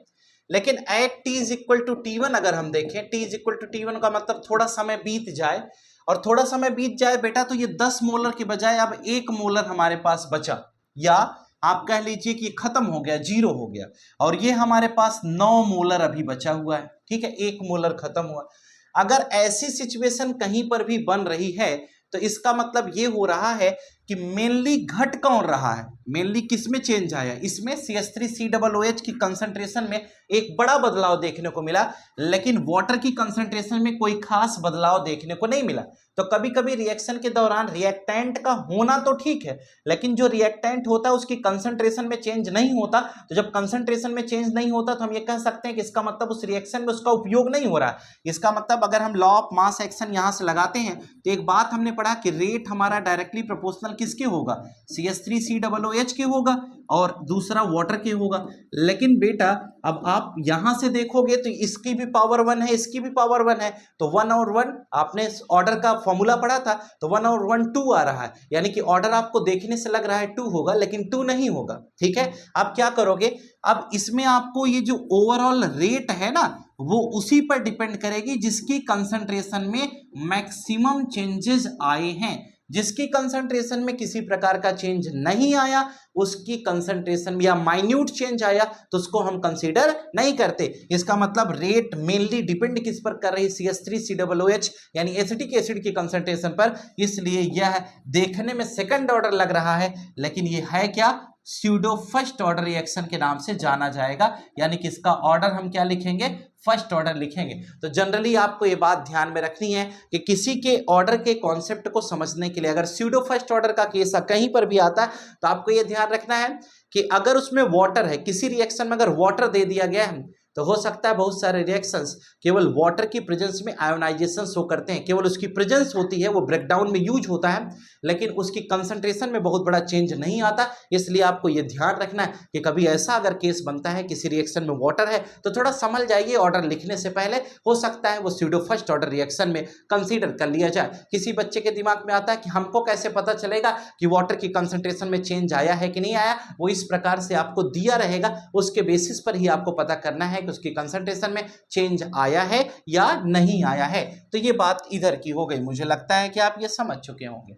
Speaker 1: लेकिन एट t = T1 अगर हम देखें, t = T1 का मतलब थोड़ा समय बीत जाए, और थोड़ा समय बीत जाए बेटा तो ये 10 मोलर के बजाय अब 1 मोलर हमारे पास बचा, या आप कह लीजिए कि खत्म हो गया, 0 हो गया, और ये हमारे पास 9 मोलर अभी बचा हुआ है, ठीक है, 1 मोलर खत्म हुआ। अगर ऐसी सिचुएशन कहीं पर भी बन रही है तो इसका मतलब ये हो रहा है कि मेनली घट कौन रहा है, मेनली किसमें चेंज आया, इसमें CH3COOH की कंसंट्रेशन में एक बड़ा बदलाव देखने को मिला, लेकिन वाटर की कंसंट्रेशन में कोई खास बदलाव देखने को नहीं मिला। तो कभी कभी रिएक्शन के दौरान रिएक्टेंट का होना तो ठीक है, लेकिन जो रिएक्टेंट होता है उसकी कंसंट्रेशन में चेंज नहीं होता, तो जब कंसंट्रेशन में चेंज नहीं होता तो हम ये कह सकते हैं कि इसका मतलब उस रिएक्शन में उसका उपयोग नहीं हो रहा। इसका मतलब अगर हम लॉ ऑफ मास एक्शन यहां से लगाते हैं तो एक बात हमने पढ़ा कि रेट हमारा डायरेक्टली प्रोपोर्शनल किसके होगा, CH3COOH के होगा, और दूसरा वाटर के होगा। लेकिन बेटा अब आप यहां से देखोगे तो इसकी भी पावर 1 है, इसकी भी पावर 1 है, तो 1 और 1 आपने ऑर्डर का फॉर्मूला पढ़ा था, तो 1 और 1 2 आ रहा है, यानी कि ऑर्डर आपको देखने से लग रहा है 2 होगा, लेकिन 2 नहीं होगा, ठीक है। अब क्या करोगे, अब इसमें आपको ये जो ओवरऑल रेट है ना, वो उसी पर डिपेंड करेगी जिसकी कंसंट्रेशन में मैक्सिमम चेंजेस आए हैं। जिसकी कंसंट्रेशन में किसी प्रकार का चेंज नहीं आया, उसकी कंसंट्रेशन में या माइन्यूट चेंज आया तो उसको हम कंसीडर नहीं करते। इसका मतलब रेट मेनली डिपेंड किस पर कर रही, CH3COOH यानी एसिटिक एसिड की कंसंट्रेशन पर, इसलिए यह देखने में सेकंड ऑर्डर लग रहा है, लेकिन यह है क्या, स्यूडो फर्स्ट ऑर्डर रिएक्शन के नाम से जाना जाएगा, यानी कि इसका ऑर्डर हम क्या लिखेंगे, फर्स्ट ऑर्डर लिखेंगे। तो जनरली आपको ये बात ध्यान में रखनी है कि किसी के ऑर्डर के कॉन्सेप्ट को समझने के लिए अगर स्यूडो फर्स्ट ऑर्डर का केस कहीं पर भी आता है तो आपको ये ध्यान रखना है कि अगर उसमें वाटर है, किसी रिएक्शन में अगर वाटर दे दिया गया है तो हो सकता है बहुत सारे रिएक्शंस केवल वाटर की प्रेजेंस में आयोनाइजेशन शो करते हैं, केवल उसकी प्रेजेंस होती है, वो ब्रेकडाउन में यूज होता है, लेकिन उसकी कंसंट्रेशन में बहुत बड़ा चेंज नहीं आता। इसलिए आपको यह ध्यान रखना है कि कभी ऐसा अगर केस बनता है किसी रिएक्शन में वाटर है तो थोड़ा संभल जाइए, ऑर्डर लिखने से पहले हो सकता है वो स्यूडो फर्स्ट ऑर्डर रिएक्शन में कंसीडर कर लिया जाए। किसी बच्चे के दिमाग में आता है कि हमको कैसे पता चलेगा कि वाटर की कंसंट्रेशन में चेंज आया है कि नहीं आया, वो इस प्रकार से आपको दिया रहेगा, उसके बेसिस पर ही आपको पता करना है कि उसकी कंसंट्रेशन में चेंज आया है या नहीं आया है। तो ये बात इधर की हो गई, मुझे लगता है कि आप ये समझ चुके होंगे।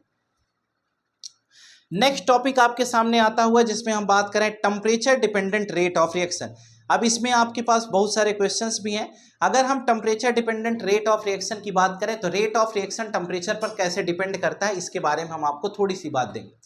Speaker 1: नेक्स्ट टॉपिक आपके सामने आता हुआ जिसमें हम बात करें temperature dependent rate of reaction. अब इसमें आपके पास बहुत सारे क्वेश्चंस भी हैं। अगर हम temperature dependent rate of reaction की बात करें तो रेट ऑफ रिएक्शन टेम्परेचर पर कैसे डिपेंड करता है, इसके बारे में हम आपको थोड़ी सी बात देंगे।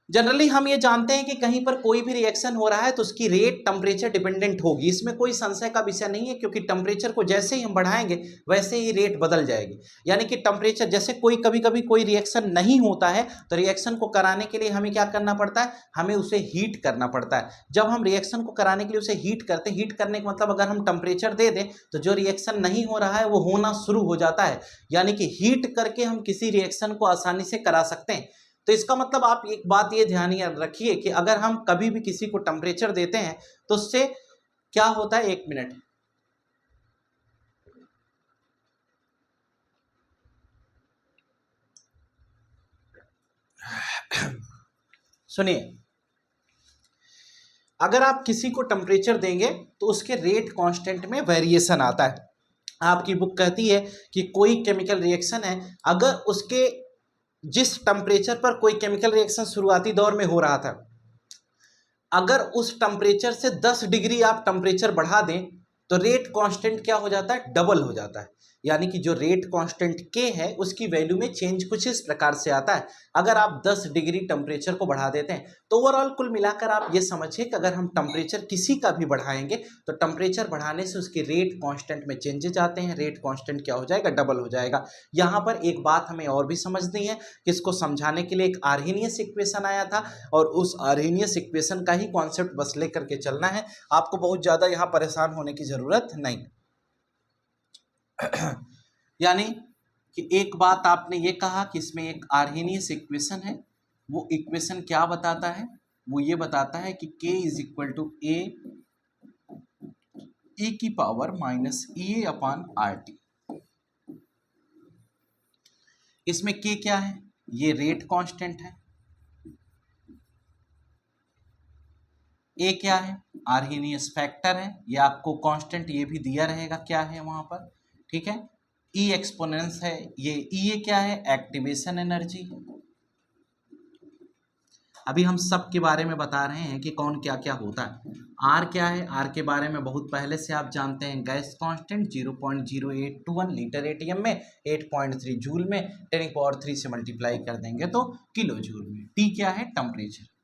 Speaker 1: जनरली हम ये जानते हैं कि कहीं पर कोई भी रिएक्शन हो रहा है तो उसकी रेट टेम्परेचर डिपेंडेंट होगी, इसमें कोई संशय का विषय नहीं है, क्योंकि टेम्परेचर को जैसे ही हम बढ़ाएंगे वैसे ही रेट बदल जाएगी। यानी कि टेम्परेचर जैसे कभी कभी कोई रिएक्शन नहीं होता है तो रिएक्शन को कराने के लिए हमें क्या करना पड़ता है, हमें उसे हीट करना पड़ता है। जब हम रिएक्शन को कराने के लिए उसे हीट करते हैं, हीट करने का मतलब अगर हम टेम्परेचर दे दें तो जो रिएक्शन नहीं हो रहा है वो होना शुरू हो जाता है, यानी कि हीट करके हम किसी रिएक्शन को आसानी से करा सकते हैं। तो इसका मतलब आप एक बात ये ध्यान रखिए कि अगर हम कभी भी किसी को टेम्परेचर देते हैं तो उससे क्या होता है, 1 मिनट सुनिए, अगर आप किसी को टेम्परेचर देंगे तो उसके रेट कांस्टेंट में वेरिएशन आता है। आपकी बुक कहती है कि कोई केमिकल रिएक्शन है, अगर उसके जिस टेम्परेचर पर कोई केमिकल रिएक्शन शुरुआती दौर में हो रहा था, अगर उस टेम्परेचर से 10 डिग्री आप टेम्परेचर बढ़ा दें तो रेट कांस्टेंट क्या हो जाता है, डबल हो जाता है। यानी कि जो रेट कांस्टेंट के है उसकी वैल्यू में चेंज कुछ इस प्रकार से आता है। अगर आप 10 डिग्री टेम्परेचर को बढ़ा देते हैं तो ओवरऑल कुल मिलाकर आप ये समझिए कि अगर हम टेम्परेचर किसी का भी बढ़ाएंगे तो टेम्परेचर बढ़ाने से उसके रेट कांस्टेंट में चेंजेज आते हैं। रेट कांस्टेंट क्या हो जाएगा, डबल हो जाएगा। यहाँ पर एक बात हमें और भी समझनी है कि इसको समझाने के लिए एक आर्हेनियस इक्वेशन आया था और उस आर्हेनियस इक्वेशन का ही कॉन्सेप्ट बस लेकर के चलना है। आपको बहुत ज़्यादा यहाँ परेशान होने की ज़रूरत नहीं। यानी कि एक बात आपने ये कहा कि इसमें एक आर्हेनियस इक्वेशन है, वो इक्वेशन क्या बताता है, वो ये बताता है कि K इज इक्वल टू ए ई की पावर माइनस ई अपॉन आर टी। इसमें K क्या है, ये रेट कांस्टेंट है। ए क्या है, आर्हेनियस फैक्टर है, ये आपको कांस्टेंट ये भी दिया रहेगा क्या है वहां पर, ठीक है। ई एक्सपोनेंस है, ये क्या है, एक्टिवेशन एनर्जी है। अभी हम सब के बारे में बता रहे हैं कि कौन क्या क्या होता है। आर क्या है, आर के बारे में बहुत पहले से आप जानते हैं, गैस कांस्टेंट 0.0821 लीटर एटीएम में 8.3 जूल में 10⁻³ से मल्टीप्लाई कर देंगे तो किलो जूल में। टी क्या है, टेम्परेचर।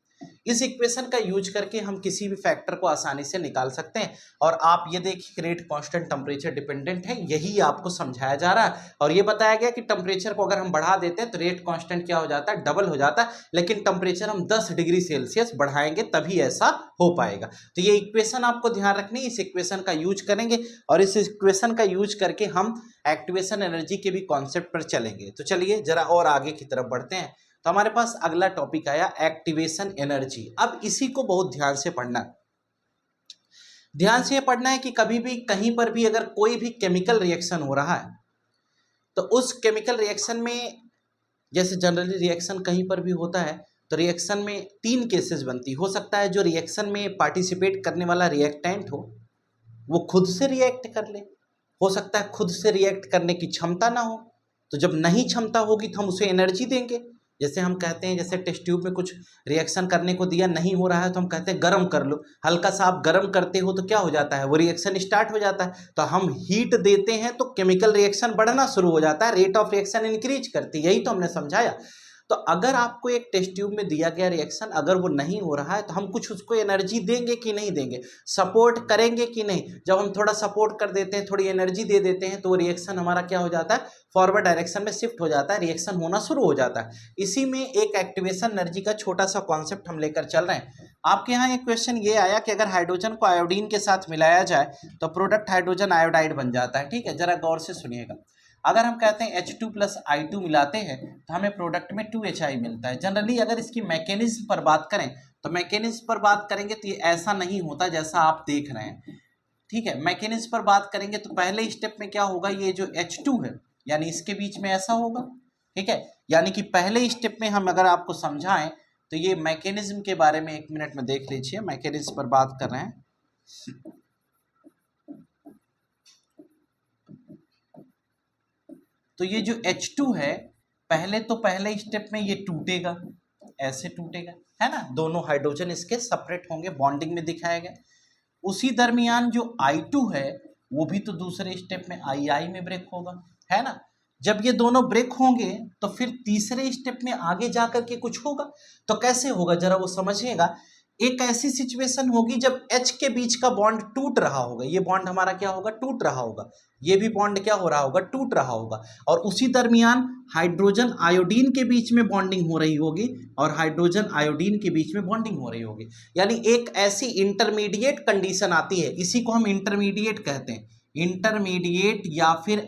Speaker 1: इस इक्वेशन का यूज करके हम किसी भी फैक्टर को आसानी से निकाल सकते हैं। और आप ये देखिए रेट कांस्टेंट टेम्परेचर डिपेंडेंट है, यही आपको समझाया जा रहा है। और ये बताया गया कि टेम्परेचर को अगर हम बढ़ा देते हैं तो रेट कांस्टेंट क्या हो जाता है, डबल हो जाता है। लेकिन टेम्परेचर हम 10 डिग्री सेल्सियस बढ़ाएंगे तभी ऐसा हो पाएगा। तो ये इक्वेशन आपको ध्यान रखनी, इस इक्वेशन का यूज करेंगे और इस इक्वेशन का यूज करके हम एक्टिवेशन एनर्जी के भी कॉन्सेप्ट पर चलेंगे। तो चलिए जरा और आगे की तरफ बढ़ते हैं। तो हमारे पास अगला टॉपिक आया एक्टिवेशन एनर्जी। अब इसी को बहुत ध्यान से पढ़ना है। ध्यान से पढ़ना है कि कभी भी कहीं पर भी अगर कोई भी केमिकल रिएक्शन हो रहा है तो उस केमिकल रिएक्शन में, जैसे जनरली रिएक्शन कहीं पर भी होता है तो रिएक्शन में 3 केसेस बनती हो सकता है जो रिएक्शन में पार्टिसिपेट करने वाला रिएक्टेंट हो वो खुद से रिएक्ट कर ले, हो सकता है खुद से रिएक्ट करने की क्षमता ना हो, तो जब नहीं क्षमता होगी तो हम उसे एनर्जी देंगे। जैसे हम कहते हैं, जैसे टेस्ट ट्यूब में कुछ रिएक्शन करने को दिया, नहीं हो रहा है तो हम कहते हैं गर्म कर लो। हल्का सा आप गर्म करते हो तो क्या हो जाता है, वो रिएक्शन स्टार्ट हो जाता है। तो हम हीट देते हैं तो केमिकल रिएक्शन बढ़ना शुरू हो जाता है, रेट ऑफ रिएक्शन इंक्रीज करती है, यही तो हमने समझाया। तो अगर आपको एक टेस्ट ट्यूब में दिया गया रिएक्शन अगर वो नहीं हो रहा है तो हम कुछ उसको एनर्जी देंगे कि नहीं देंगे, सपोर्ट करेंगे कि नहीं। जब हम थोड़ा सपोर्ट कर देते हैं, थोड़ी एनर्जी दे देते हैं तो वो रिएक्शन हमारा क्या हो जाता है, फॉरवर्ड डायरेक्शन में शिफ्ट हो जाता है, रिएक्शन होना शुरू हो जाता है। इसी में एक एक्टिवेशन एनर्जी का छोटा सा कॉन्सेप्ट हम लेकर चल रहे हैं। आपके यहाँ एक क्वेश्चन ये आया कि अगर हाइड्रोजन को आयोडीन के साथ मिलाया जाए तो प्रोडक्ट हाइड्रोजन आयोडाइड बन जाता है। ठीक है, जरा गौर से सुनिएगा। अगर हम कहते हैं H2 + I2 मिलाते हैं तो हमें प्रोडक्ट में 2HI मिलता है। जनरली अगर इसकी मैकेनिज्म पर बात करें तो मैकेनिज्म पर बात करेंगे तो ये ऐसा नहीं होता जैसा आप देख रहे हैं। ठीक है, मैकेनिज्म पर बात करेंगे तो पहले स्टेप में क्या होगा, ये जो H2 है यानी इसके बीच में ऐसा होगा। ठीक है, यानी कि पहले स्टेप में हम अगर आपको समझाएं तो ये मैकेनिज्म के बारे में 1 मिनट में देख लीजिए, मैकेनिज्म पर बात कर रहे हैं। तो ये जो H2 है पहले स्टेप में ये टूटेगा, ऐसे टूटेगा, है ना, दोनों हाइड्रोजन इसके सेपरेट होंगे, बॉन्डिंग में दिखाया गया। उसी दरमियान जो I2 है वो भी तो दूसरे स्टेप में II में ब्रेक होगा, है ना। जब ये दोनों ब्रेक होंगे तो फिर तीसरे स्टेप में आगे जाकर के कुछ होगा। तो कैसे होगा जरा वो समझिएगा। एक ऐसी सिचुएशन होगी जब H के बीच का बॉन्ड टूट रहा होगा, ये बॉन्ड हमारा क्या होगा, टूट रहा होगा, ये भी बॉन्ड क्या हो रहा होगा, टूट रहा होगा। और उसी दरमियान हाइड्रोजन आयोडीन के बीच में बॉन्डिंग हो रही होगी और हाइड्रोजन आयोडीन के बीच में बॉन्डिंग हो रही होगी। यानी एक ऐसी इंटरमीडिएट कंडीशन आती है, इसी को हम इंटरमीडिएट कहते हैं। इंटरमीडिएट या फिर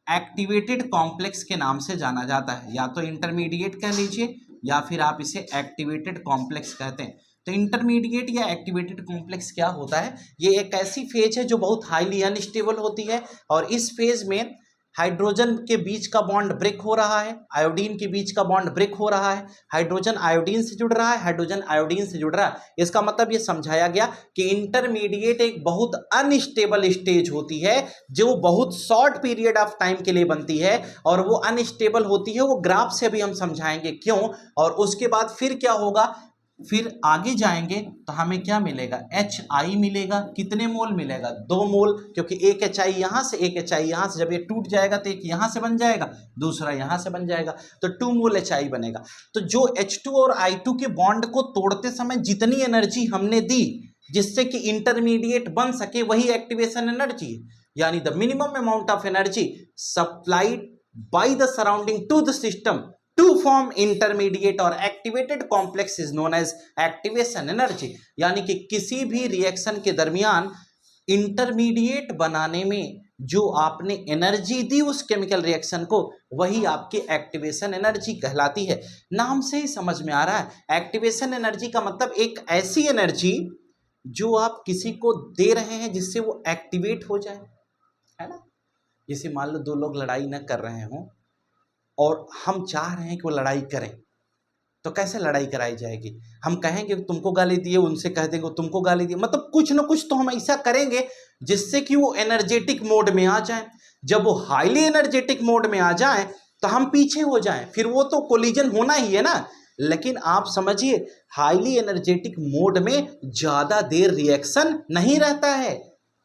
Speaker 1: एक्टिवेटेड कॉम्प्लेक्स के नाम से जाना जाता है, या तो इंटरमीडिएट कह लीजिए या फिर आप इसे एक्टिवेटेड कॉम्प्लेक्स कहते हैं। तो इंटरमीडिएट या एक्टिवेटेड कॉम्प्लेक्स क्या होता है, ये एक ऐसी फेज है जो बहुत हाईली अनस्टेबल होती है और इस फेज में हाइड्रोजन के बीच का बॉन्ड ब्रेक हो रहा है, आयोडीन के बीच का बॉन्ड ब्रेक हो रहा है, हाइड्रोजन आयोडीन से जुड़ रहा है, हाइड्रोजन आयोडीन से जुड़ रहा है। इसका मतलब ये समझाया गया कि इंटरमीडिएट एक बहुत अनस्टेबल स्टेज होती है जो बहुत शॉर्ट पीरियड ऑफ टाइम के लिए बनती है, और वो अनस्टेबल होती है, वो ग्राफ से भी हम समझाएंगे क्यों। और उसके बाद फिर क्या होगा, फिर आगे जाएंगे तो हमें क्या मिलेगा, HI मिलेगा। कितने मोल मिलेगा, 2 मोल, क्योंकि एक HI यहां से एक HI यहां से, जब ये टूट जाएगा तो एक यहां से बन जाएगा, दूसरा यहां से बन जाएगा, तो 2 मोल HI बनेगा। तो जो H2 और I2 के बॉन्ड को तोड़ते समय जितनी एनर्जी हमने दी जिससे कि इंटरमीडिएट बन सके, वही एक्टिवेशन एनर्जी है। यानी the minimum amount of energy supplied by the surrounding to the system to form intermediate और activated complex is known as activation energy. यानी कि किसी भी रिएक्शन के दरमियान इंटरमीडिएट बनाने में जो आपने एनर्जी दी उस केमिकल रिएक्शन को, वही आपकी एक्टिवेशन एनर्जी कहलाती है। नाम से ही समझ में आ रहा है, एक्टिवेशन एनर्जी का मतलब एक ऐसी एनर्जी जो आप किसी को दे रहे हैं जिससे वो एक्टिवेट हो जाए, है ना। जैसे मान लो 2 लोग लड़ाई न कर रहे हों और हम चाह रहे हैं कि वो लड़ाई करें, तो कैसे लड़ाई कराई जाएगी, हम कहेंगे तुमको गाली दिए, उनसे कह देंगे तुमको गाली दिए, मतलब कुछ ना कुछ तो हम ऐसा करेंगे जिससे कि वो एनर्जेटिक मोड में आ जाए। जब वो हाईली एनर्जेटिक मोड में आ जाए तो हम पीछे हो जाएं, फिर वो तो कोलिजन होना ही है ना। लेकिन आप समझिए, हाईली एनर्जेटिक मोड में ज्यादा देर रिएक्शन नहीं रहता है।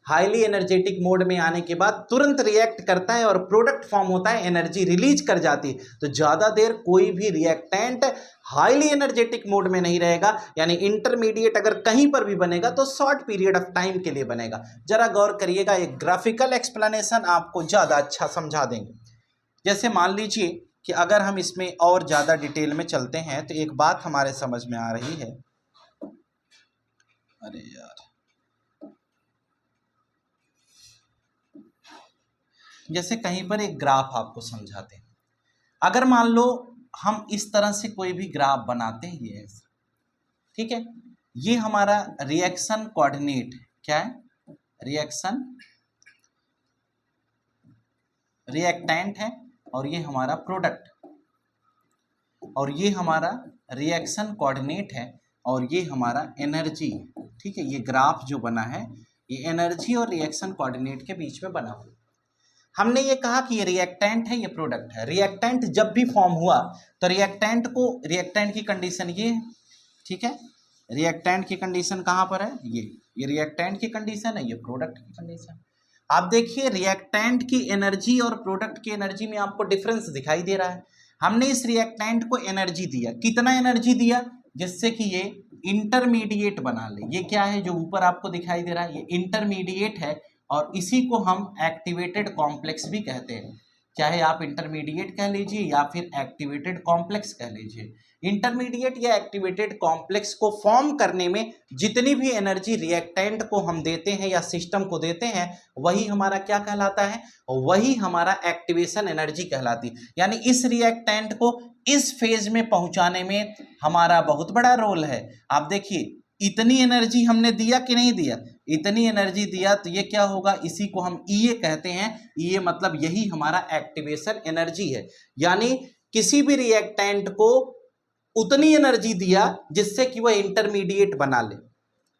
Speaker 1: हाईली एनर्जेटिक मोड में आने के बाद तुरंत रिएक्ट करता है और प्रोडक्ट फॉर्म होता है, एनर्जी रिलीज कर जाती है। तो ज्यादा देर कोई भी रिएक्टेंट हाईली एनर्जेटिक मोड में नहीं रहेगा। यानी इंटरमीडिएट अगर कहीं पर भी बनेगा तो शॉर्ट पीरियड ऑफ टाइम के लिए बनेगा। जरा गौर करिएगा, एक ग्राफिकल एक्सप्लेनेशन आपको ज्यादा अच्छा समझा देंगे। जैसे मान लीजिए कि अगर हम इसमें और ज्यादा डिटेल में चलते हैं तो एक बात हमारे समझ में आ रही है। अरे यार, जैसे कहीं पर एक ग्राफ आपको समझाते हैं। अगर मान लो हम इस तरह से कोई भी ग्राफ बनाते हैं, ये ऐसा, ठीक है, ये हमारा रिएक्शन कोऑर्डिनेट क्या है, रिएक्शन रिएक्टेंट है, और ये हमारा प्रोडक्ट, और ये हमारा रिएक्शन कोऑर्डिनेट है, और ये हमारा एनर्जी। ठीक है, ये ग्राफ जो बना है ये एनर्जी और रिएक्शन कोऑर्डिनेट के बीच में बना हुआ। हमने ये कहा कि ये रिएक्टेंट है, ये प्रोडक्ट है। रिएक्टेंट जब भी फॉर्म हुआ तो रिएक्टेंट की कंडीशन ये है, ठीक है, रिएक्टेंट की कंडीशन कहाँ पर है, ये रिएक्टेंट की कंडीशन है, ये प्रोडक्ट की कंडीशन। आप देखिए, रिएक्टेंट की एनर्जी और प्रोडक्ट की एनर्जी में आपको डिफरेंस दिखाई दे रहा है। हमने इस रिएक्टेंट को एनर्जी दिया, कितना एनर्जी दिया, जिससे कि ये इंटरमीडिएट बना ले। ये क्या है जो ऊपर आपको दिखाई दे रहा है, ये इंटरमीडिएट है, और इसी को हम एक्टिवेटेड कॉम्प्लेक्स भी कहते हैं। चाहे आप इंटरमीडिएट कह लीजिए या फिर एक्टिवेटेड कॉम्प्लेक्स कह लीजिए। इंटरमीडिएट या एक्टिवेटेड कॉम्प्लेक्स को फॉर्म करने में जितनी भी एनर्जी रिएक्टेंट को हम देते हैं या सिस्टम को देते हैं, वही हमारा क्या कहलाता है, वही हमारा एक्टिवेशन एनर्जी कहलाती है। यानी इस रिएक्टेंट को इस फेज में पहुंचाने में हमारा बहुत बड़ा रोल है। आप देखिए, इतनी एनर्जी हमने दिया कि नहीं दिया, इतनी एनर्जी दिया, तो ये क्या होगा, इसी को हम ईए कहते हैं। ईए मतलब यही हमारा एक्टिवेशन एनर्जी है। यानी किसी भी रिएक्टेंट को उतनी एनर्जी दिया जिससे कि वह इंटरमीडिएट बना ले।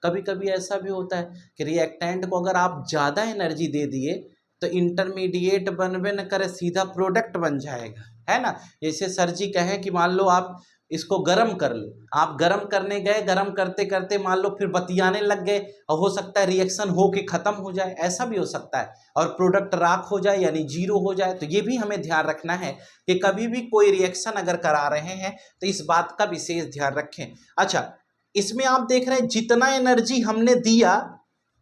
Speaker 1: कभी कभी ऐसा भी होता है कि रिएक्टेंट को अगर आप ज़्यादा एनर्जी दे दिए तो इंटरमीडिएट बनबे न करे, सीधा प्रोडक्ट बन जाएगा, है ना। जैसे सर जी कहें कि मान लो आप इसको गर्म कर लो, आप गर्म करने गए, गर्म करते करते मान लो फिर बतियाने लग गए, और हो सकता है रिएक्शन हो के ख़त्म हो जाए, ऐसा भी हो सकता है, और प्रोडक्ट राख हो जाए यानी जीरो हो जाए। तो ये भी हमें ध्यान रखना है कि कभी भी कोई रिएक्शन अगर करा रहे हैं तो इस बात का विशेष ध्यान रखें। अच्छा, इसमें आप देख रहे हैं जितना एनर्जी हमने दिया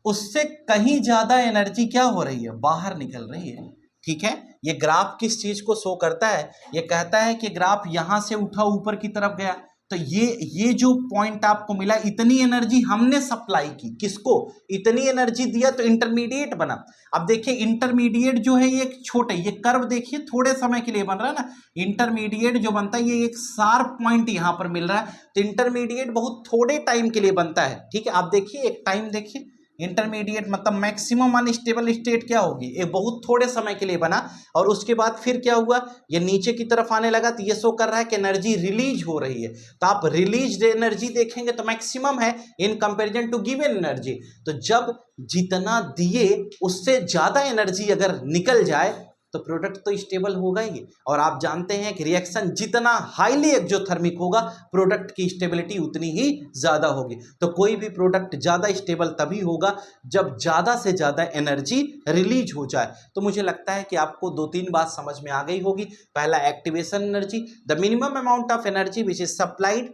Speaker 1: उससे कहीं ज़्यादा एनर्जी क्या हो रही है, बाहर निकल रही है। ठीक है, ये ग्राफ किस चीज को शो करता है, ये कहता है कि ग्राफ यहां से उठा ऊपर की तरफ गया, तो ये जो पॉइंट आपको मिला, इतनी एनर्जी हमने सप्लाई की, किसको, इतनी एनर्जी दिया तो इंटरमीडिएट बना। अब देखिए इंटरमीडिएट जो है ये एक छोटे, ये कर्व देखिए थोड़े समय के लिए बन रहा है ना, इंटरमीडिएट जो बनता है ये एक शार्प पॉइंट यहां पर मिल रहा है, तो इंटरमीडिएट बहुत थोड़े टाइम के लिए बनता है। ठीक है, आप देखिए एक टाइम देखिए, इंटरमीडिएट मतलब मैक्सिमम अनस्टेबल स्टेट क्या होगी, ये बहुत थोड़े समय के लिए बना और उसके बाद फिर क्या हुआ, ये नीचे की तरफ आने लगा, तो ये शो कर रहा है कि एनर्जी रिलीज हो रही है। तो आप रिलीज एनर्जी देखेंगे तो मैक्सिमम है in comparison to given energy. तो जब जितना दिए उससे ज्यादा एनर्जी अगर निकल जाए तो प्रोडक्ट तो स्टेबल होगा ही। और आप जानते हैं कि रिएक्शन जितना हाईली एक्सोथर्मिक होगा प्रोडक्ट की स्टेबिलिटी उतनी ही ज्यादा होगी। तो कोई भी प्रोडक्ट ज्यादा स्टेबल तभी होगा जब ज्यादा से ज्यादा एनर्जी रिलीज हो जाए। तो मुझे लगता है कि आपको 2-3 बात समझ में आ गई होगी। पहला, activation energy, the minimum amount of energy which is supplied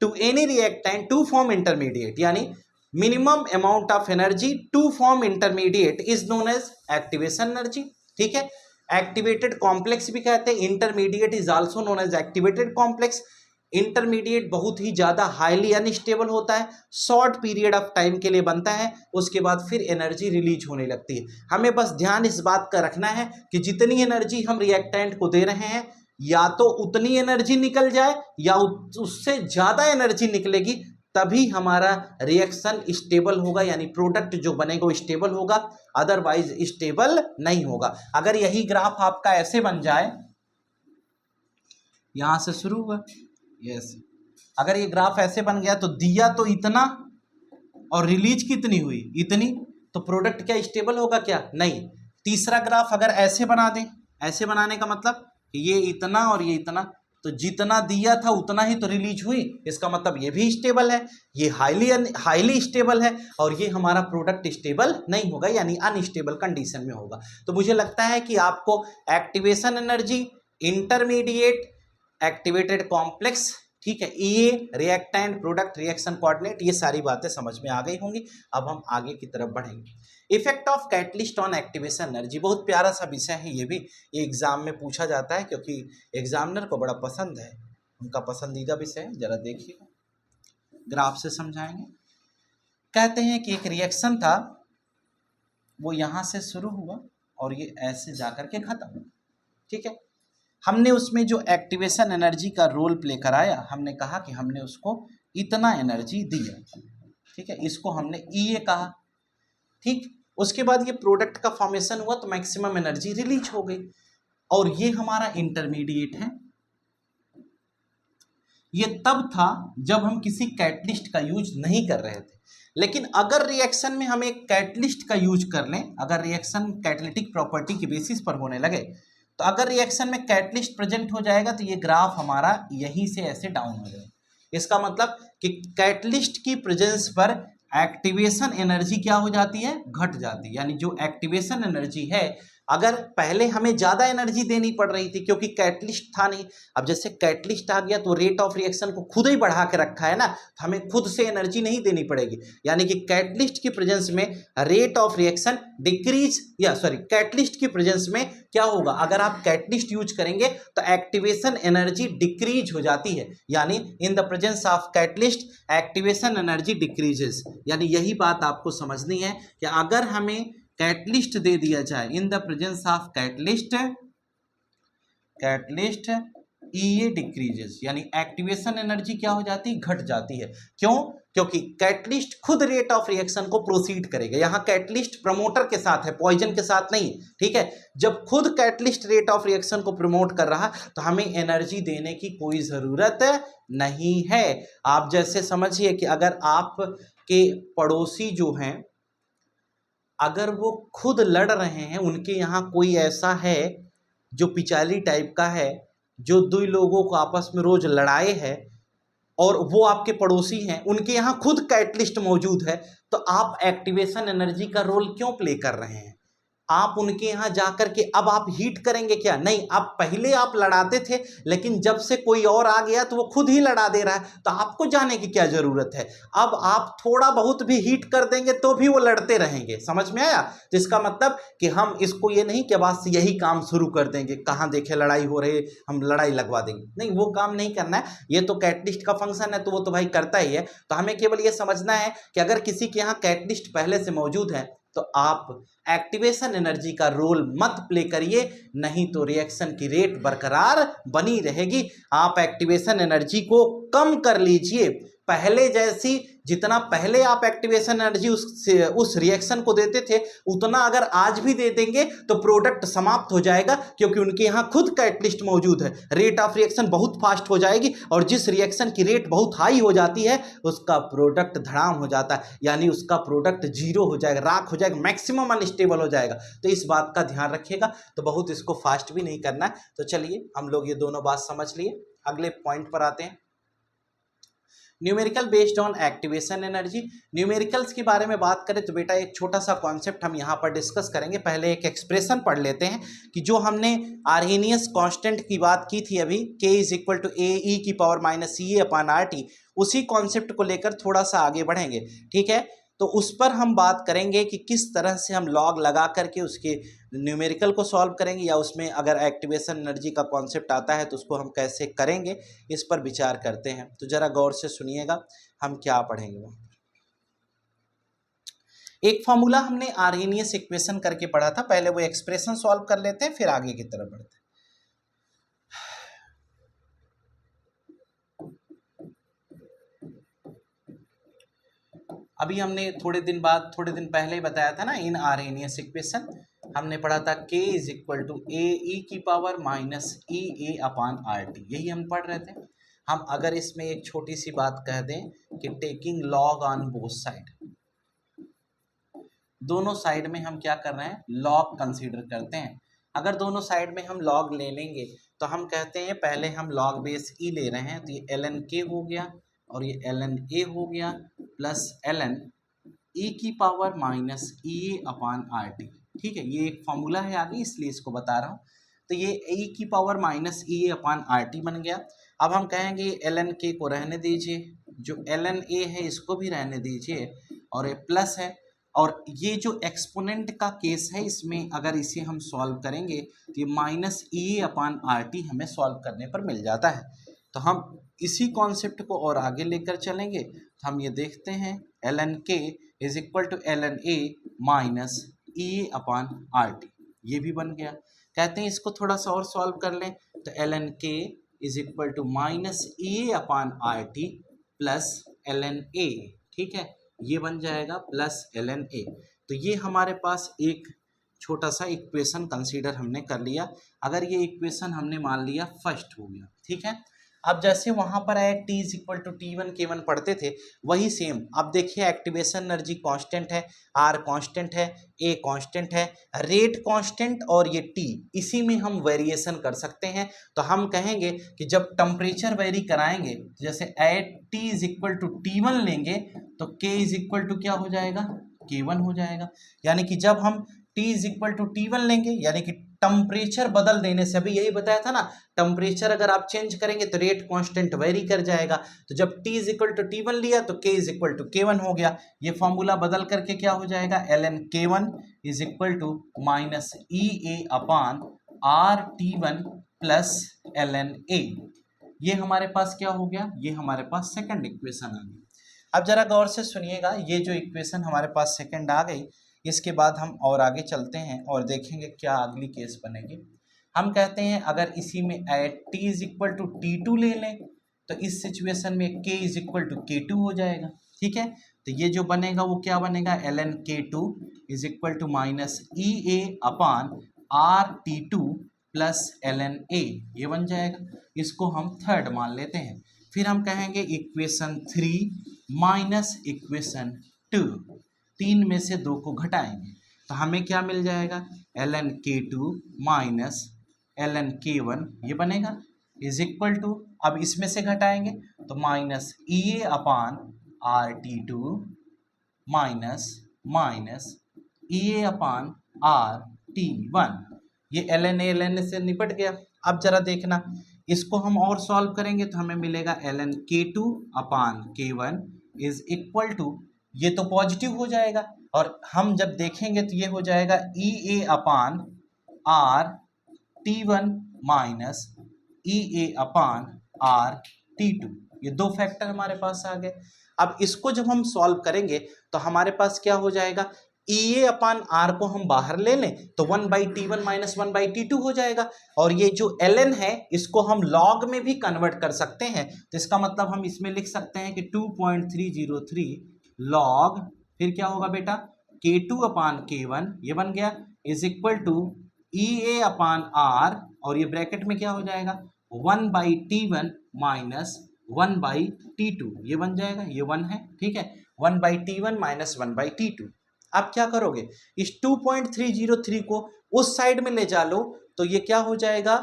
Speaker 1: to any reactant to form intermediate, यानी minimum amount of energy to form intermediate is known as activation energy. ठीक है, एक्टिवेटेड कॉम्प्लेक्स भी कहते हैं, intermediate is also known as activated complex. Intermediate बहुत ही ज्यादा highly unstable होता है, शॉर्ट पीरियड ऑफ टाइम के लिए बनता है, उसके बाद फिर एनर्जी रिलीज होने लगती है। हमें बस ध्यान इस बात का रखना है कि जितनी एनर्जी हम रिएक्टेंट को दे रहे हैं या तो उतनी एनर्जी निकल जाए या उससे ज्यादा एनर्जी निकलेगी, तभी हमारा रिएक्शन स्टेबल होगा, यानी प्रोडक्ट जो बनेगा वो स्टेबल होगा, अदरवाइज स्टेबल नहीं होगा। अगर यही ग्राफ आपका ऐसे बन जाए, यहां से शुरू हुआ, यस, अगर ये ग्राफ ऐसे बन गया तो दिया तो इतना और रिलीज कितनी हुई, इतनी, तो प्रोडक्ट क्या स्टेबल होगा, क्या नहीं। तीसरा ग्राफ अगर ऐसे बना दें, ऐसे बनाने का मतलब ये इतना और ये इतना, तो जितना दिया था उतना ही तो रिलीज हुई, इसका मतलब ये भी स्टेबल है, ये हाईली स्टेबल है, और ये हमारा प्रोडक्ट स्टेबल नहीं होगा, यानी अनस्टेबल कंडीशन में होगा। तो मुझे लगता है कि आपको activation energy, intermediate, activated complex, ठीक है, ये रिएक्टेंट, प्रोडक्ट, रिएक्शन कोऑर्डिनेट, ये सारी बातें समझ में आ गई होंगी। अब हम आगे की तरफ बढ़ेंगे। Effect of catalyst on activation energy, बहुत प्यारा सा विषय है ये भी, ये एग्जाम में पूछा जाता है क्योंकि एग्जामिनर को बड़ा पसंद है, उनका पसंदीदा विषय है। जरा देखिएगा, ग्राफ से समझाएंगे। कहते हैं कि एक रिएक्शन था, वो यहाँ से शुरू हुआ और ये ऐसे जाकर के खत्म हुआ। ठीक है, हमने उसमें जो एक्टिवेशन एनर्जी का रोल प्ले कराया, हमने कहा कि हमने उसको इतना एनर्जी दिया। ठीक है, इसको हमने EA कहा। ठीक, उसके बाद ये प्रोडक्ट का फॉर्मेशन हुआ तो मैक्सिमम एनर्जी रिलीज हो गई, और ये हमारा इंटरमीडिएट है। ये तब था जब हम किसी कैटलिस्ट का यूज नहीं कर रहे थे। लेकिन अगर रिएक्शन में हम एक कैटलिस्ट का यूज कर लें, अगर रिएक्शन कैटलिटिक प्रॉपर्टी के बेसिस पर होने लगे, तो अगर रिएक्शन में कैटलिस्ट प्रेजेंट हो जाएगा तो ये ग्राफ हमारा यहीं से ऐसे डाउन हो जाएगा। इसका मतलब कि कैटलिस्ट की प्रेजेंस पर एक्टिवेशन एनर्जी क्या हो जाती है, घट जाती है। यानी जो एक्टिवेशन एनर्जी है, अगर पहले हमें ज़्यादा एनर्जी देनी पड़ रही थी क्योंकि कैटलिस्ट था नहीं, अब जैसे कैटलिस्ट आ गया तो रेट ऑफ रिएक्शन को खुद ही बढ़ा के रखा है ना, तो हमें खुद से एनर्जी नहीं देनी पड़ेगी। यानी कि कैटलिस्ट की प्रेजेंस में rate of reaction decrease, catalyst की प्रेजेंस में क्या होगा, अगर आप कैटलिस्ट यूज करेंगे तो एक्टिवेशन एनर्जी डिक्रीज हो जाती है। यानी in the presence of catalyst activation energy decreases. यानी यही बात आपको समझनी है कि अगर हमें कैटलिस्ट दे दिया जाए, in the presence of catalyst EA decreases, यानी एक्टिवेशन एनर्जी क्या हो जाती है, घट जाती है। क्यों? क्योंकि कैटलिस्ट खुद रेट ऑफ रिएक्शन को प्रोसीड करेगा। यहाँ कैटलिस्ट प्रमोटर के साथ है, पॉइजन के साथ नहीं। ठीक है, जब खुद कैटलिस्ट रेट ऑफ रिएक्शन को प्रमोट कर रहा तो हमें एनर्जी देने की कोई जरूरत नहीं है। आप जैसे समझिए कि अगर आपके पड़ोसी जो हैं, अगर वो खुद लड़ रहे हैं, उनके यहाँ कोई ऐसा है जो पिचाली टाइप का है, जो दो लोगों को आपस में रोज लड़ाए है, और वो आपके पड़ोसी हैं, उनके यहाँ खुद कैटलिस्ट मौजूद है, तो आप एक्टिवेशन एनर्जी का रोल क्यों प्ले कर रहे हैं? आप उनके यहाँ जाकर के अब आप हीट करेंगे क्या? नहीं, आप पहले आप लड़ाते थे, लेकिन जब से कोई और आ गया तो वो खुद ही लड़ा दे रहा है, तो आपको जाने की क्या जरूरत है? अब आप थोड़ा बहुत भी हीट कर देंगे तो भी वो लड़ते रहेंगे। समझ में आया? तो इसका मतलब कि हम इसको ये नहीं कि बस यही काम शुरू कर देंगे, कहाँ देखे लड़ाई हो रही हम लड़ाई लगवा देंगे, नहीं, वो काम नहीं करना है। ये तो कैटलिस्ट का फंक्शन है, तो वो तो भाई करता ही है। तो हमें केवल ये समझना है कि अगर किसी के यहाँ कैटलिस्ट पहले से मौजूद है तो आप एक्टिवेशन एनर्जी का रोल मत प्ले करिए, नहीं तो रिएक्शन की रेट बरकरार बनी रहेगी। आप एक्टिवेशन एनर्जी को कम कर लीजिए, पहले जैसी जितना पहले आप एक्टिवेशन एनर्जी उस रिएक्शन को देते थे उतना अगर आज भी दे देंगे तो प्रोडक्ट समाप्त हो जाएगा, क्योंकि उनके यहाँ खुद का एटलिस्ट मौजूद है। रेट ऑफ रिएक्शन बहुत फास्ट हो जाएगी और जिस रिएक्शन की रेट बहुत हाई हो जाती है उसका प्रोडक्ट धड़ाम हो जाता है, यानी उसका प्रोडक्ट जीरो हो जाएगा, राख हो जाएगा, मैक्सिमम अनस्टेबल हो जाएगा। तो इस बात का ध्यान रखिएगा। तो बहुत इसको फास्ट भी नहीं करना है। तो चलिए हम लोग ये दोनों बात समझ लिए, अगले पॉइंट पर आते हैं। Numerical based on activation energy. Numericals के बारे में बात करें तो बेटा एक छोटा सा कॉन्सेप्ट हम यहाँ पर डिस्कस करेंगे। पहले एक एक्सप्रेशन पढ़ लेते हैं कि जो हमने आर्हेनियस कांस्टेंट की बात की थी अभी, k इज इक्वल टू ए ई की पावर माइनस सी ए अपॉन आर टी, उसी कॉन्सेप्ट को लेकर थोड़ा सा आगे बढ़ेंगे। ठीक है, तो उस पर हम बात करेंगे कि किस तरह से हम लॉग लगा करके उसके न्यूमेरिकल को सॉल्व करेंगे, या उसमें अगर एक्टिवेशन एनर्जी का कॉन्सेप्ट आता है तो उसको हम कैसे करेंगे, इस पर विचार करते हैं। तो जरा गौर से सुनिएगा हम क्या पढ़ेंगे। वो एक फॉर्मूला हमने आर्हेनियस इक्वेशन करके पढ़ा था, पहले वो एक्सप्रेशन सॉल्व कर लेते हैं फिर आगे की तरफ बढ़ते हैं। अभी हमने थोड़े दिन पहले ही बताया था ना, इन आर्हेनियस इक्वेशन हमने पढ़ा था k इज इक्वल टू ए ई की power minus E A upon R T, यही हम पढ़ रहे थे। हम अगर इसमें एक छोटी सी बात कह दें कि taking log on both side, दोनों साइड में हम क्या कर रहे हैं, लॉग कंसीडर करते हैं। अगर दोनों साइड में हम लॉग ले लेंगे तो हम कहते हैं पहले हम लॉग बेस ई ले रहे हैं, तो ये ln k हो गया और ये ln a हो गया प्लस ln e की power minus E A upon R T. ठीक है, ये एक फॉर्मूला है आगे इसलिए इसको बता रहा हूँ। तो ये e की power minus E A upon R T बन गया। अब हम कहेंगे ln k को रहने दीजिए, जो ln a है इसको भी रहने दीजिए, और ये प्लस है, और ये जो एक्सपोनेंट का केस है इसमें अगर इसे हम सॉल्व करेंगे तो ये minus E A upon R T हमें सॉल्व करने पर मिल जाता है। तो हम इसी कॉन्सेप्ट को और आगे लेकर चलेंगे तो हम ये देखते हैं ln k is equal to ln a minus E A upon R T, ये भी बन गया। कहते हैं इसको थोड़ा सा और सॉल्व कर लें तो ln k is equal to minus E A upon R T plus ln a, ठीक है, ये बन जाएगा प्लस ln a। तो ये हमारे पास एक छोटा सा इक्वेशन कंसीडर हमने कर लिया। अगर ये इक्वेशन हमने मान लिया फर्स्ट हो गया, ठीक है। अब जैसे वहां पर आए t is equal to T1 K1 पढ़ते थे, वही सेम अब देखिए एक्टिवेशन एनर्जी कांस्टेंट है, R कांस्टेंट है, A कांस्टेंट है, रेट कांस्टेंट और ये T, इसी में हम वेरिएशन कर सकते हैं। तो हम कहेंगे कि जब टेम्परेचर वेरी कराएंगे, जैसे at t is equal to T1 लेंगे तो K इज इक्वल टू क्या हो जाएगा, K1 हो जाएगा। यानी कि जब हम t is equal to T1 लेंगे, यानी कि टेम्परेचर बदल देने से, अभी यही बताया था ना, टेम्परेचर अगर आप चेंज करेंगे तो रेट कांस्टेंट वेरी कर जाएगा। तो जब t is equal to T1 लिया तो k is equal to K1 हो गया। ये फॉर्मूला बदल करके क्या हो जाएगा, ln K1 is equal to minus E A upon R T1 plus ln A। ये हमारे पास क्या हो गया, ये हमारे पास सेकंड इक्वेशन आ गई। अब जरा गौर से सुनिएगा, ये जो इक्वेशन हमारे पास सेकंड आ गई, इसके बाद हम और आगे चलते हैं और देखेंगे क्या अगली केस बनेगी। हम कहते हैं अगर इसी में at t is equal to T2 ले लें तो इस सिचुएशन में k is equal to K2 हो जाएगा, ठीक है। तो ये जो बनेगा वो क्या बनेगा, ln K2 is equal to minus E A upon R T2 plus ln A, ये बन जाएगा। इसको हम थर्ड मान लेते हैं। फिर हम कहेंगे इक्वेशन 3 माइनस इक्वेशन 2, 3 में से 2 को घटाएंगे तो हमें क्या मिल जाएगा, ln K2 minus ln K1, ये बनेगा इज इक्वल टू, अब इसमें से घटाएंगे तो minus E A upon R T2 minus minus E A upon R T1। ये ln से निपट गया। अब जरा देखना, इसको हम और सॉल्व करेंगे तो हमें मिलेगा ln K2 upon K1 is equal to, ये तो पॉजिटिव हो जाएगा और हम जब देखेंगे तो ये हो जाएगा E A upon R T1 minus E A upon R T2। ये दो फैक्टर हमारे पास आ गए। अब इसको जब हम सॉल्व करेंगे तो हमारे पास क्या हो जाएगा, EA अपान आर को हम बाहर ले लें तो 1/T1 माइनस 1/T2 हो जाएगा। और ये जो ln है इसको हम log में भी कन्वर्ट कर सकते हैं, तो इसका मतलब हम इसमें लिख सकते हैं कि 2.303 log, फिर क्या होगा बेटा, K2 अपान K1 ये बन गया, is equal to EA upon R, और ये ब्रैकेट में क्या हो जाएगा 1/T1 माइनस 1/T2 ये बन जाएगा, ये 1 है, ठीक है, 1/T1 माइनस 1/T2। अब क्या करोगे, इस 2.303 को उस साइड में ले जा लो तो ये क्या हो जाएगा,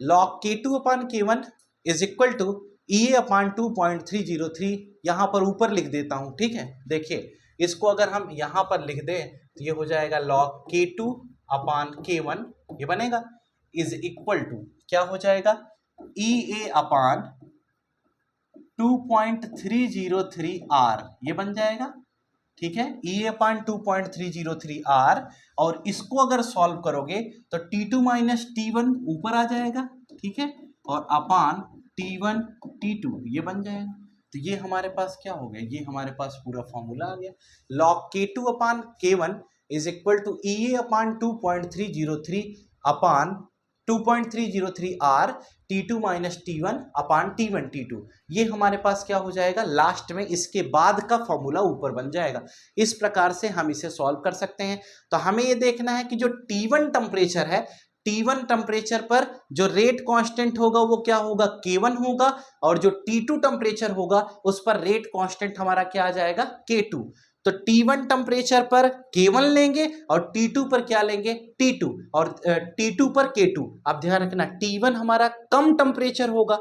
Speaker 1: log K2 upon K1 is equal to EA upon 2.303, यहां पर ऊपर लिख देता हूं, ठीक है। देखिए इसको अगर हम यहां पर लिख दें तो ये हो जाएगा log K2 अपान K1 ये बनेगा, इज इक्वल टू क्या हो जाएगा, EA अपान 2.303 R ये बन जाएगा, ठीक है, EA अपान 2.303 R। और इसको अगर सॉल्व करोगे तो T2 माइनस T1 ऊपर आ जाएगा, ठीक है, और अपान T1 T2 ये बन जाएगा। तो ये हमारे पास क्या हो गया, ये हमारे पास पूरा फॉर्मूला आ गया, log K2 upon K1 is equal to EA upon 2.303 upon 2.303 R T2 minus T1 upon T1 T2, ये हमारे पास क्या हो जाएगा, लास्ट में इसके बाद का फॉर्मूला ऊपर बन जाएगा। इस प्रकार से हम इसे सॉल्व कर सकते हैं। तो हमें ये देखना है कि जो T1 टेम्परेचर है, T1 टेम्परेचर पर जो रेट कांस्टेंट होगा वो क्या होगा, K1 होगा, और जो T2 टेम्परेचर होगा उस पर रेट कांस्टेंट हमारा क्या आ जाएगा, K2। तो T1 टेम्परेचर पर K1 लेंगे और T2 पर क्या लेंगे, T2, और T2 पर K2। अब ध्यान रखना T1 हमारा कम टेम्परेचर होगा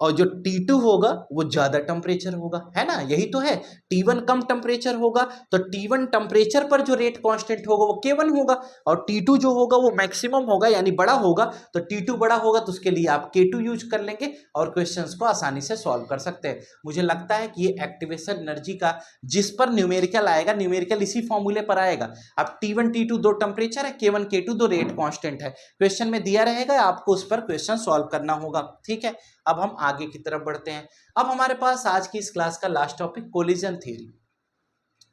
Speaker 1: और जो T2 होगा वो ज्यादा टेम्परेचर होगा, है ना, यही तो है, T1 कम टेम्परेचर होगा तो T1 टेम्परेचर पर जो रेट कांस्टेंट होगा वो K1 होगा, और T2 जो होगा वो मैक्सिमम होगा यानी बड़ा होगा, तो T2 बड़ा होगा तो उसके लिए आप K2 यूज कर लेंगे और क्वेश्चंस को आसानी से सॉल्व कर सकते हैं। मुझे लगता है कि ये एक्टिवेशन एनर्जी का जिस पर न्यूमेरिकल आएगा, न्यूमेरिकल इसी फॉर्मूले पर आएगा। अब T1 T2 दो टेम्परेचर है, K1 K2 दो रेट कांस्टेंट है, क्वेश्चन में दिया रहेगा, आपको उस पर क्वेश्चन सॉल्व करना होगा, ठीक है। अब हम आगे की तरफ बढ़ते हैं। अब हमारे पास आज की इस क्लास का लास्ट टॉपिक कोलिजन थ्योरी।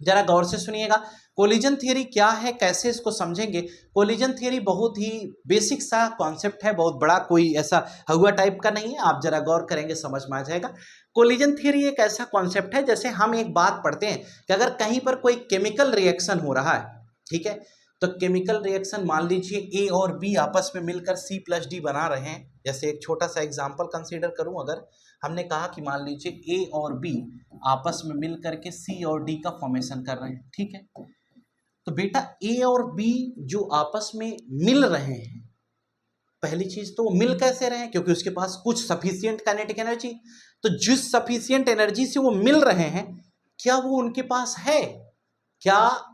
Speaker 1: जरा गौर से सुनिएगा, कोलिजन थ्योरी क्या है, कैसे इसको समझेंगे। कोलिजन थ्योरी बहुत ही बेसिक सा कॉन्सेप्ट है, बहुत बड़ा कोई ऐसा हुआ टाइप का नहीं है, आप जरा गौर करेंगे समझ में आ जाएगा। कोलिजन थ्योरी एक ऐसा कॉन्सेप्ट है, जैसे हम एक बात पढ़ते हैं कि अगर कहीं पर कोई केमिकल रिएक्शन हो रहा है, ठीक है, तो केमिकल रिएक्शन मान लीजिए ए और बी आपस में मिलकर C+D बना रहे हैं। जैसे एक छोटा सा एग्जांपल कंसीडर करूं, अगर हमने कहा कि मान लीजिए ए और बी आपस में मिल करके C और D का फॉर्मेशन कर रहे हैं, ठीक है, तो बेटा ए और बी जो आपस में मिल रहे हैं, पहली चीज तो वो मिल कैसे रहे हैं, क्योंकि उसके पास कुछ सफिशियंट काइनेटिक एनर्जी, तो जिस सफिशियंट एनर्जी से वो मिल रहे हैं क्या वो उनके पास है, क्या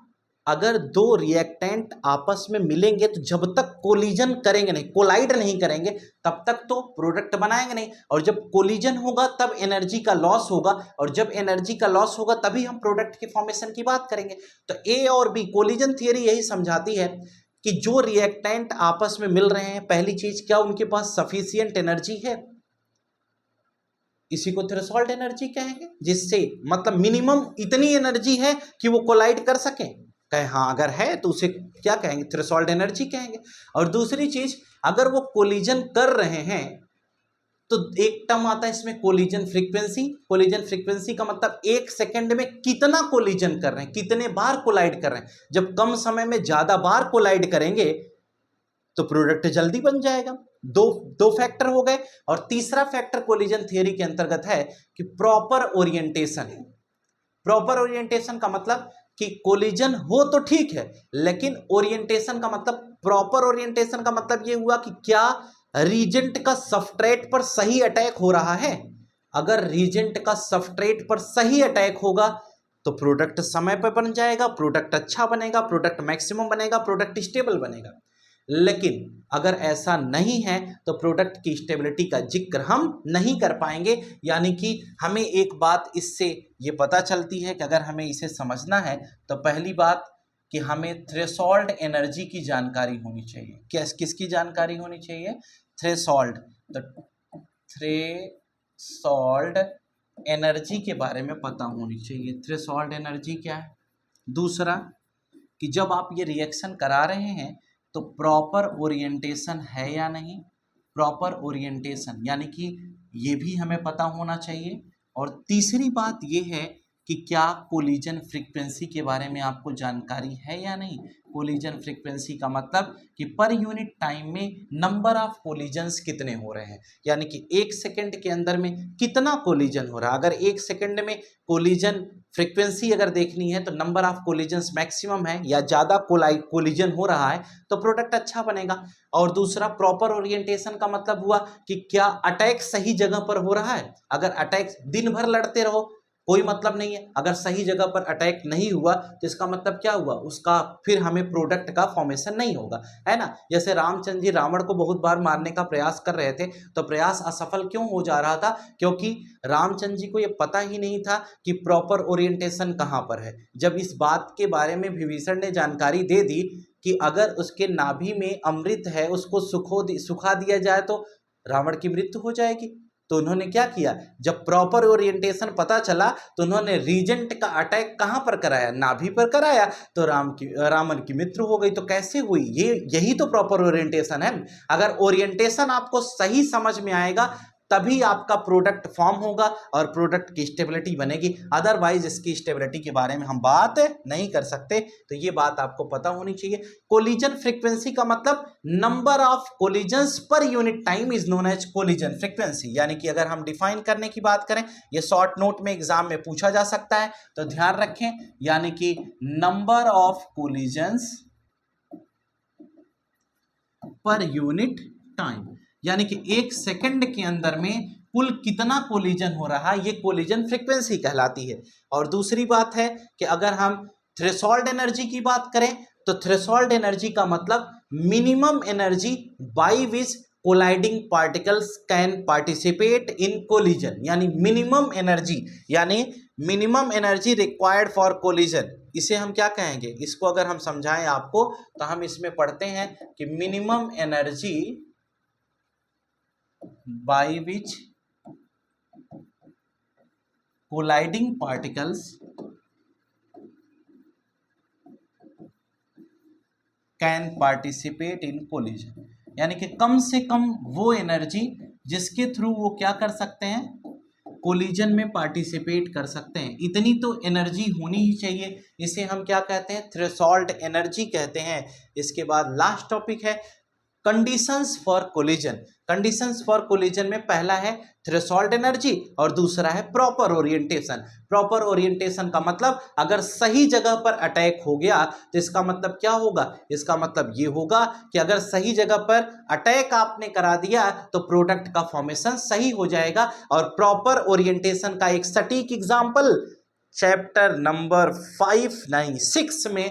Speaker 1: अगर दो रिएक्टेंट आपस में मिलेंगे तो जब तक कोलिजन करेंगे नहीं, कोलाइड नहीं करेंगे, तब तक तो प्रोडक्ट बनाएंगे नहीं, और जब कोलिजन होगा तब एनर्जी का लॉस होगा, और जब एनर्जी का लॉस होगा तभी हम प्रोडक्ट के फॉर्मेशन की बात करेंगे। तो ए और बी, कोलिजन थियरी यही समझाती है कि जो रिएक्टेंट आपस में मिल रहे हैं, पहली चीज क्या उनके पास सफिशियंट एनर्जी है, इसी को थ्रेशोल्ड एनर्जी कहेंगे, जिससे मतलब मिनिमम इतनी एनर्जी है कि वो कोलाइड कर सकें, कहे हाँ अगर है तो उसे क्या कहेंगे, थ्रेशोल्ड एनर्जी कहेंगे। और दूसरी चीज, अगर वो कोलिजन कर रहे हैं तो एक टर्म आता है इसमें कोलिजन फ्रीक्वेंसी। कोलिजन फ्रीक्वेंसी का मतलब एक सेकंड में कितना कोलिजन कर रहे हैं, कितने बार कोलाइड कर रहे हैं। जब कम समय में ज्यादा बार कोलाइड करेंगे तो प्रोडक्ट जल्दी बन जाएगा। दो फैक्टर हो गए। और तीसरा फैक्टर कोलिजन थियरी के अंतर्गत है कि प्रॉपर ओरिएंटेशन है। प्रॉपर ओरिएंटेशन का मतलब कि कोलिजन हो तो ठीक है, लेकिन ओरिएंटेशन का मतलब, प्रॉपर ओरिएंटेशन का मतलब यह हुआ कि क्या रीजेंट का सबस्ट्रेट पर सही अटैक हो रहा है। अगर रीजेंट का सबस्ट्रेट पर सही अटैक होगा तो प्रोडक्ट समय पर बन जाएगा, प्रोडक्ट अच्छा बनेगा, प्रोडक्ट मैक्सिमम बनेगा, प्रोडक्ट स्टेबल बनेगा। लेकिन अगर ऐसा नहीं है तो प्रोडक्ट की स्टेबिलिटी का जिक्र हम नहीं कर पाएंगे। यानी कि हमें एक बात इससे ये पता चलती है कि अगर हमें इसे समझना है तो पहली बात कि हमें थ्रेशोल्ड एनर्जी की जानकारी होनी चाहिए। किसकी जानकारी होनी चाहिए, थ्रेशोल्ड। तो थ्रेशोल्ड एनर्जी के बारे में पता होनी चाहिए, थ्रेशोल्ड एनर्जी क्या है। दूसरा, कि जब आप ये रिएक्शन करा रहे हैं तो प्रॉपर ओरिएंटेशन है या नहीं। प्रॉपर ओरिएंटेशन यानी कि ये भी हमें पता होना चाहिए। और तीसरी बात ये है कि क्या कोलिजन फ्रीक्वेंसी के बारे में आपको जानकारी है या नहीं। कोलिजन फ्रीक्वेंसी का मतलब कि पर यूनिट टाइम में नंबर ऑफ कोलिजन्स कितने हो रहे हैं, यानी कि एक सेकंड के अंदर में कितना कोलिजन हो रहा है। अगर एक सेकंड में कोलिजन फ्रीक्वेंसी अगर देखनी है तो नंबर ऑफ कोलिजन्स मैक्सिमम है या ज़्यादा कोलिजन हो रहा है तो प्रोडक्ट अच्छा बनेगा। और दूसरा प्रॉपर ओरिएंटेशन का मतलब हुआ कि क्या अटैक सही जगह पर हो रहा है। अगर अटैक दिन भर लड़ते रहो कोई मतलब नहीं है, अगर सही जगह पर अटैक नहीं हुआ तो इसका मतलब क्या हुआ, उसका फिर हमें प्रोडक्ट का फॉर्मेशन नहीं होगा, है ना। जैसे रामचंद्र जी रावण को बहुत बार मारने का प्रयास कर रहे थे तो प्रयास असफल क्यों हो जा रहा था, क्योंकि रामचंद्र जी को ये पता ही नहीं था कि प्रॉपर ओरिएंटेशन कहाँ पर है। जब इस बात के बारे में विभीषण ने जानकारी दे दी कि अगर उसके नाभि में अमृत है उसको सुखा दिया जाए तो रावण की मृत्यु हो जाएगी। तो उन्होंने क्या किया, जब प्रॉपर ओरिएंटेशन पता चला तो उन्होंने रीजेंट का अटैक कहां पर कराया, नाभि पर कराया, तो रावण की मृत्यु हो गई। तो कैसे हुई, यही तो प्रॉपर ओरिएंटेशन है। अगर ओरिएंटेशन आपको सही समझ में आएगा तभी आपका प्रोडक्ट फॉर्म होगा और प्रोडक्ट की स्टेबिलिटी बनेगी, अदरवाइज इसकी स्टेबिलिटी के बारे में हम बात नहीं कर सकते। तो ये बात आपको पता होनी चाहिए। कोलिजन फ्रीक्वेंसी का मतलब number of collisions per unit time is known as collision frequency. यानी कि अगर हम डिफाइन करने की बात करें, ये शॉर्ट नोट में एग्जाम में पूछा जा सकता है तो ध्यान रखें, यानी कि number of collisions per unit time, यानी कि एक सेकंड के अंदर में कुल कितना कोलिजन हो रहा है, ये कोलिजन फ्रीक्वेंसी कहलाती है। और दूसरी बात है कि अगर हम थ्रेशोल्ड एनर्जी की बात करें तो थ्रेशोल्ड एनर्जी का मतलब minimum energy by which colliding particles can participate in collision, यानी minimum energy required for collision. इसे हम क्या कहेंगे, इसको अगर हम समझाएं आपको तो हम इसमें पढ़ते हैं कि minimum energy by which colliding particles can participate in collision, यानी कि कम से कम वो एनर्जी जिसके थ्रू वो क्या कर सकते हैं, कोलिजन में पार्टिसिपेट कर सकते हैं, इतनी तो एनर्जी होनी ही चाहिए। इसे हम क्या कहते हैं, थ्रेशोल्ड एनर्जी कहते हैं। इसके बाद लास्ट टॉपिक है conditions for collision. Conditions for collision में पहला है थ्रेशोल्ड एनर्जी और दूसरा है प्रॉपर ओरिएंटेशन। प्रॉपर ओरिएंटेशन का मतलब अगर सही जगह पर अटैक हो गया तो इसका मतलब क्या होगा, इसका मतलब ये होगा कि अगर सही जगह पर अटैक आपने करा दिया तो प्रोडक्ट का फॉर्मेशन सही हो जाएगा। और प्रॉपर ओरिएंटेशन का एक सटीक एग्जाम्पल चैप्टर नंबर 596 में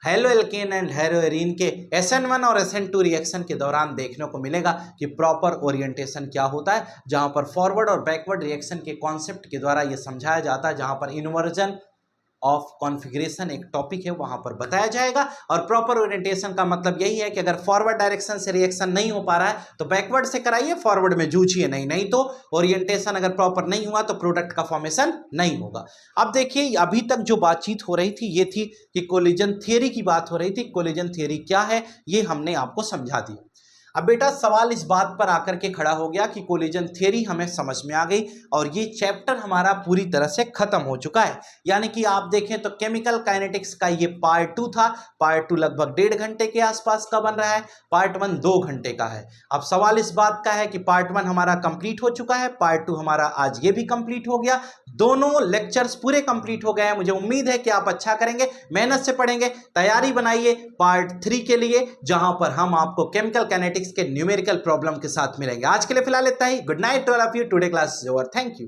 Speaker 1: हेलो एल्केन एंड हेलोएरीन के SN1 और SN2 रिएक्शन के दौरान देखने को मिलेगा कि प्रॉपर ओरिएंटेशन क्या होता है, जहां पर फॉरवर्ड और बैकवर्ड रिएक्शन के कॉन्सेप्ट के द्वारा यह समझाया जाता है, जहां पर इन्वर्जन ऑफ कॉन्फ़िगरेशन एक टॉपिक है वहां पर बताया जाएगा। और प्रॉपर ओरिएंटेशन का मतलब यही है कि अगर फॉरवर्ड डायरेक्शन से रिएक्शन नहीं हो पा रहा है तो बैकवर्ड से कराइए, फॉरवर्ड में जूझिए नहीं तो ओरिएंटेशन अगर प्रॉपर नहीं हुआ तो प्रोडक्ट का फॉर्मेशन नहीं होगा। अब देखिए अभी तक जो बातचीत हो रही थी ये थी कि कोलिजन थियरी की बात हो रही थी। कोलिजन थियरी क्या है ये हमने आपको समझा दिया। अब बेटा सवाल इस बात पर आकर के खड़ा हो गया कि कोलिजन थ्योरी हमें समझ में आ गई और ये चैप्टर हमारा पूरी तरह से खत्म हो चुका है। यानी कि आप देखें तो केमिकल काइनेटिक्स का ये पार्ट 2 था। पार्ट 2 लगभग 1.5 घंटे के आसपास का बन रहा है, पार्ट 1 2 घंटे का है। अब सवाल इस बात का है कि पार्ट 1 हमारा कंप्लीट हो चुका है, पार्ट 2 हमारा आज ये भी कंप्लीट हो गया, दोनों लेक्चर्स पूरे कंप्लीट हो गए हैं। मुझे उम्मीद है कि आप अच्छा करेंगे, मेहनत से पढ़ेंगे, तैयारी बनाइए पार्ट 3 के लिए, जहां पर हम आपको केमिकल काइनेटिक्स के न्यूमेरिकल प्रॉब्लम के साथ मिलेंगे। आज के लिए फिलहाल इतना ही। Good night to all of you. Today class is over. Thank you.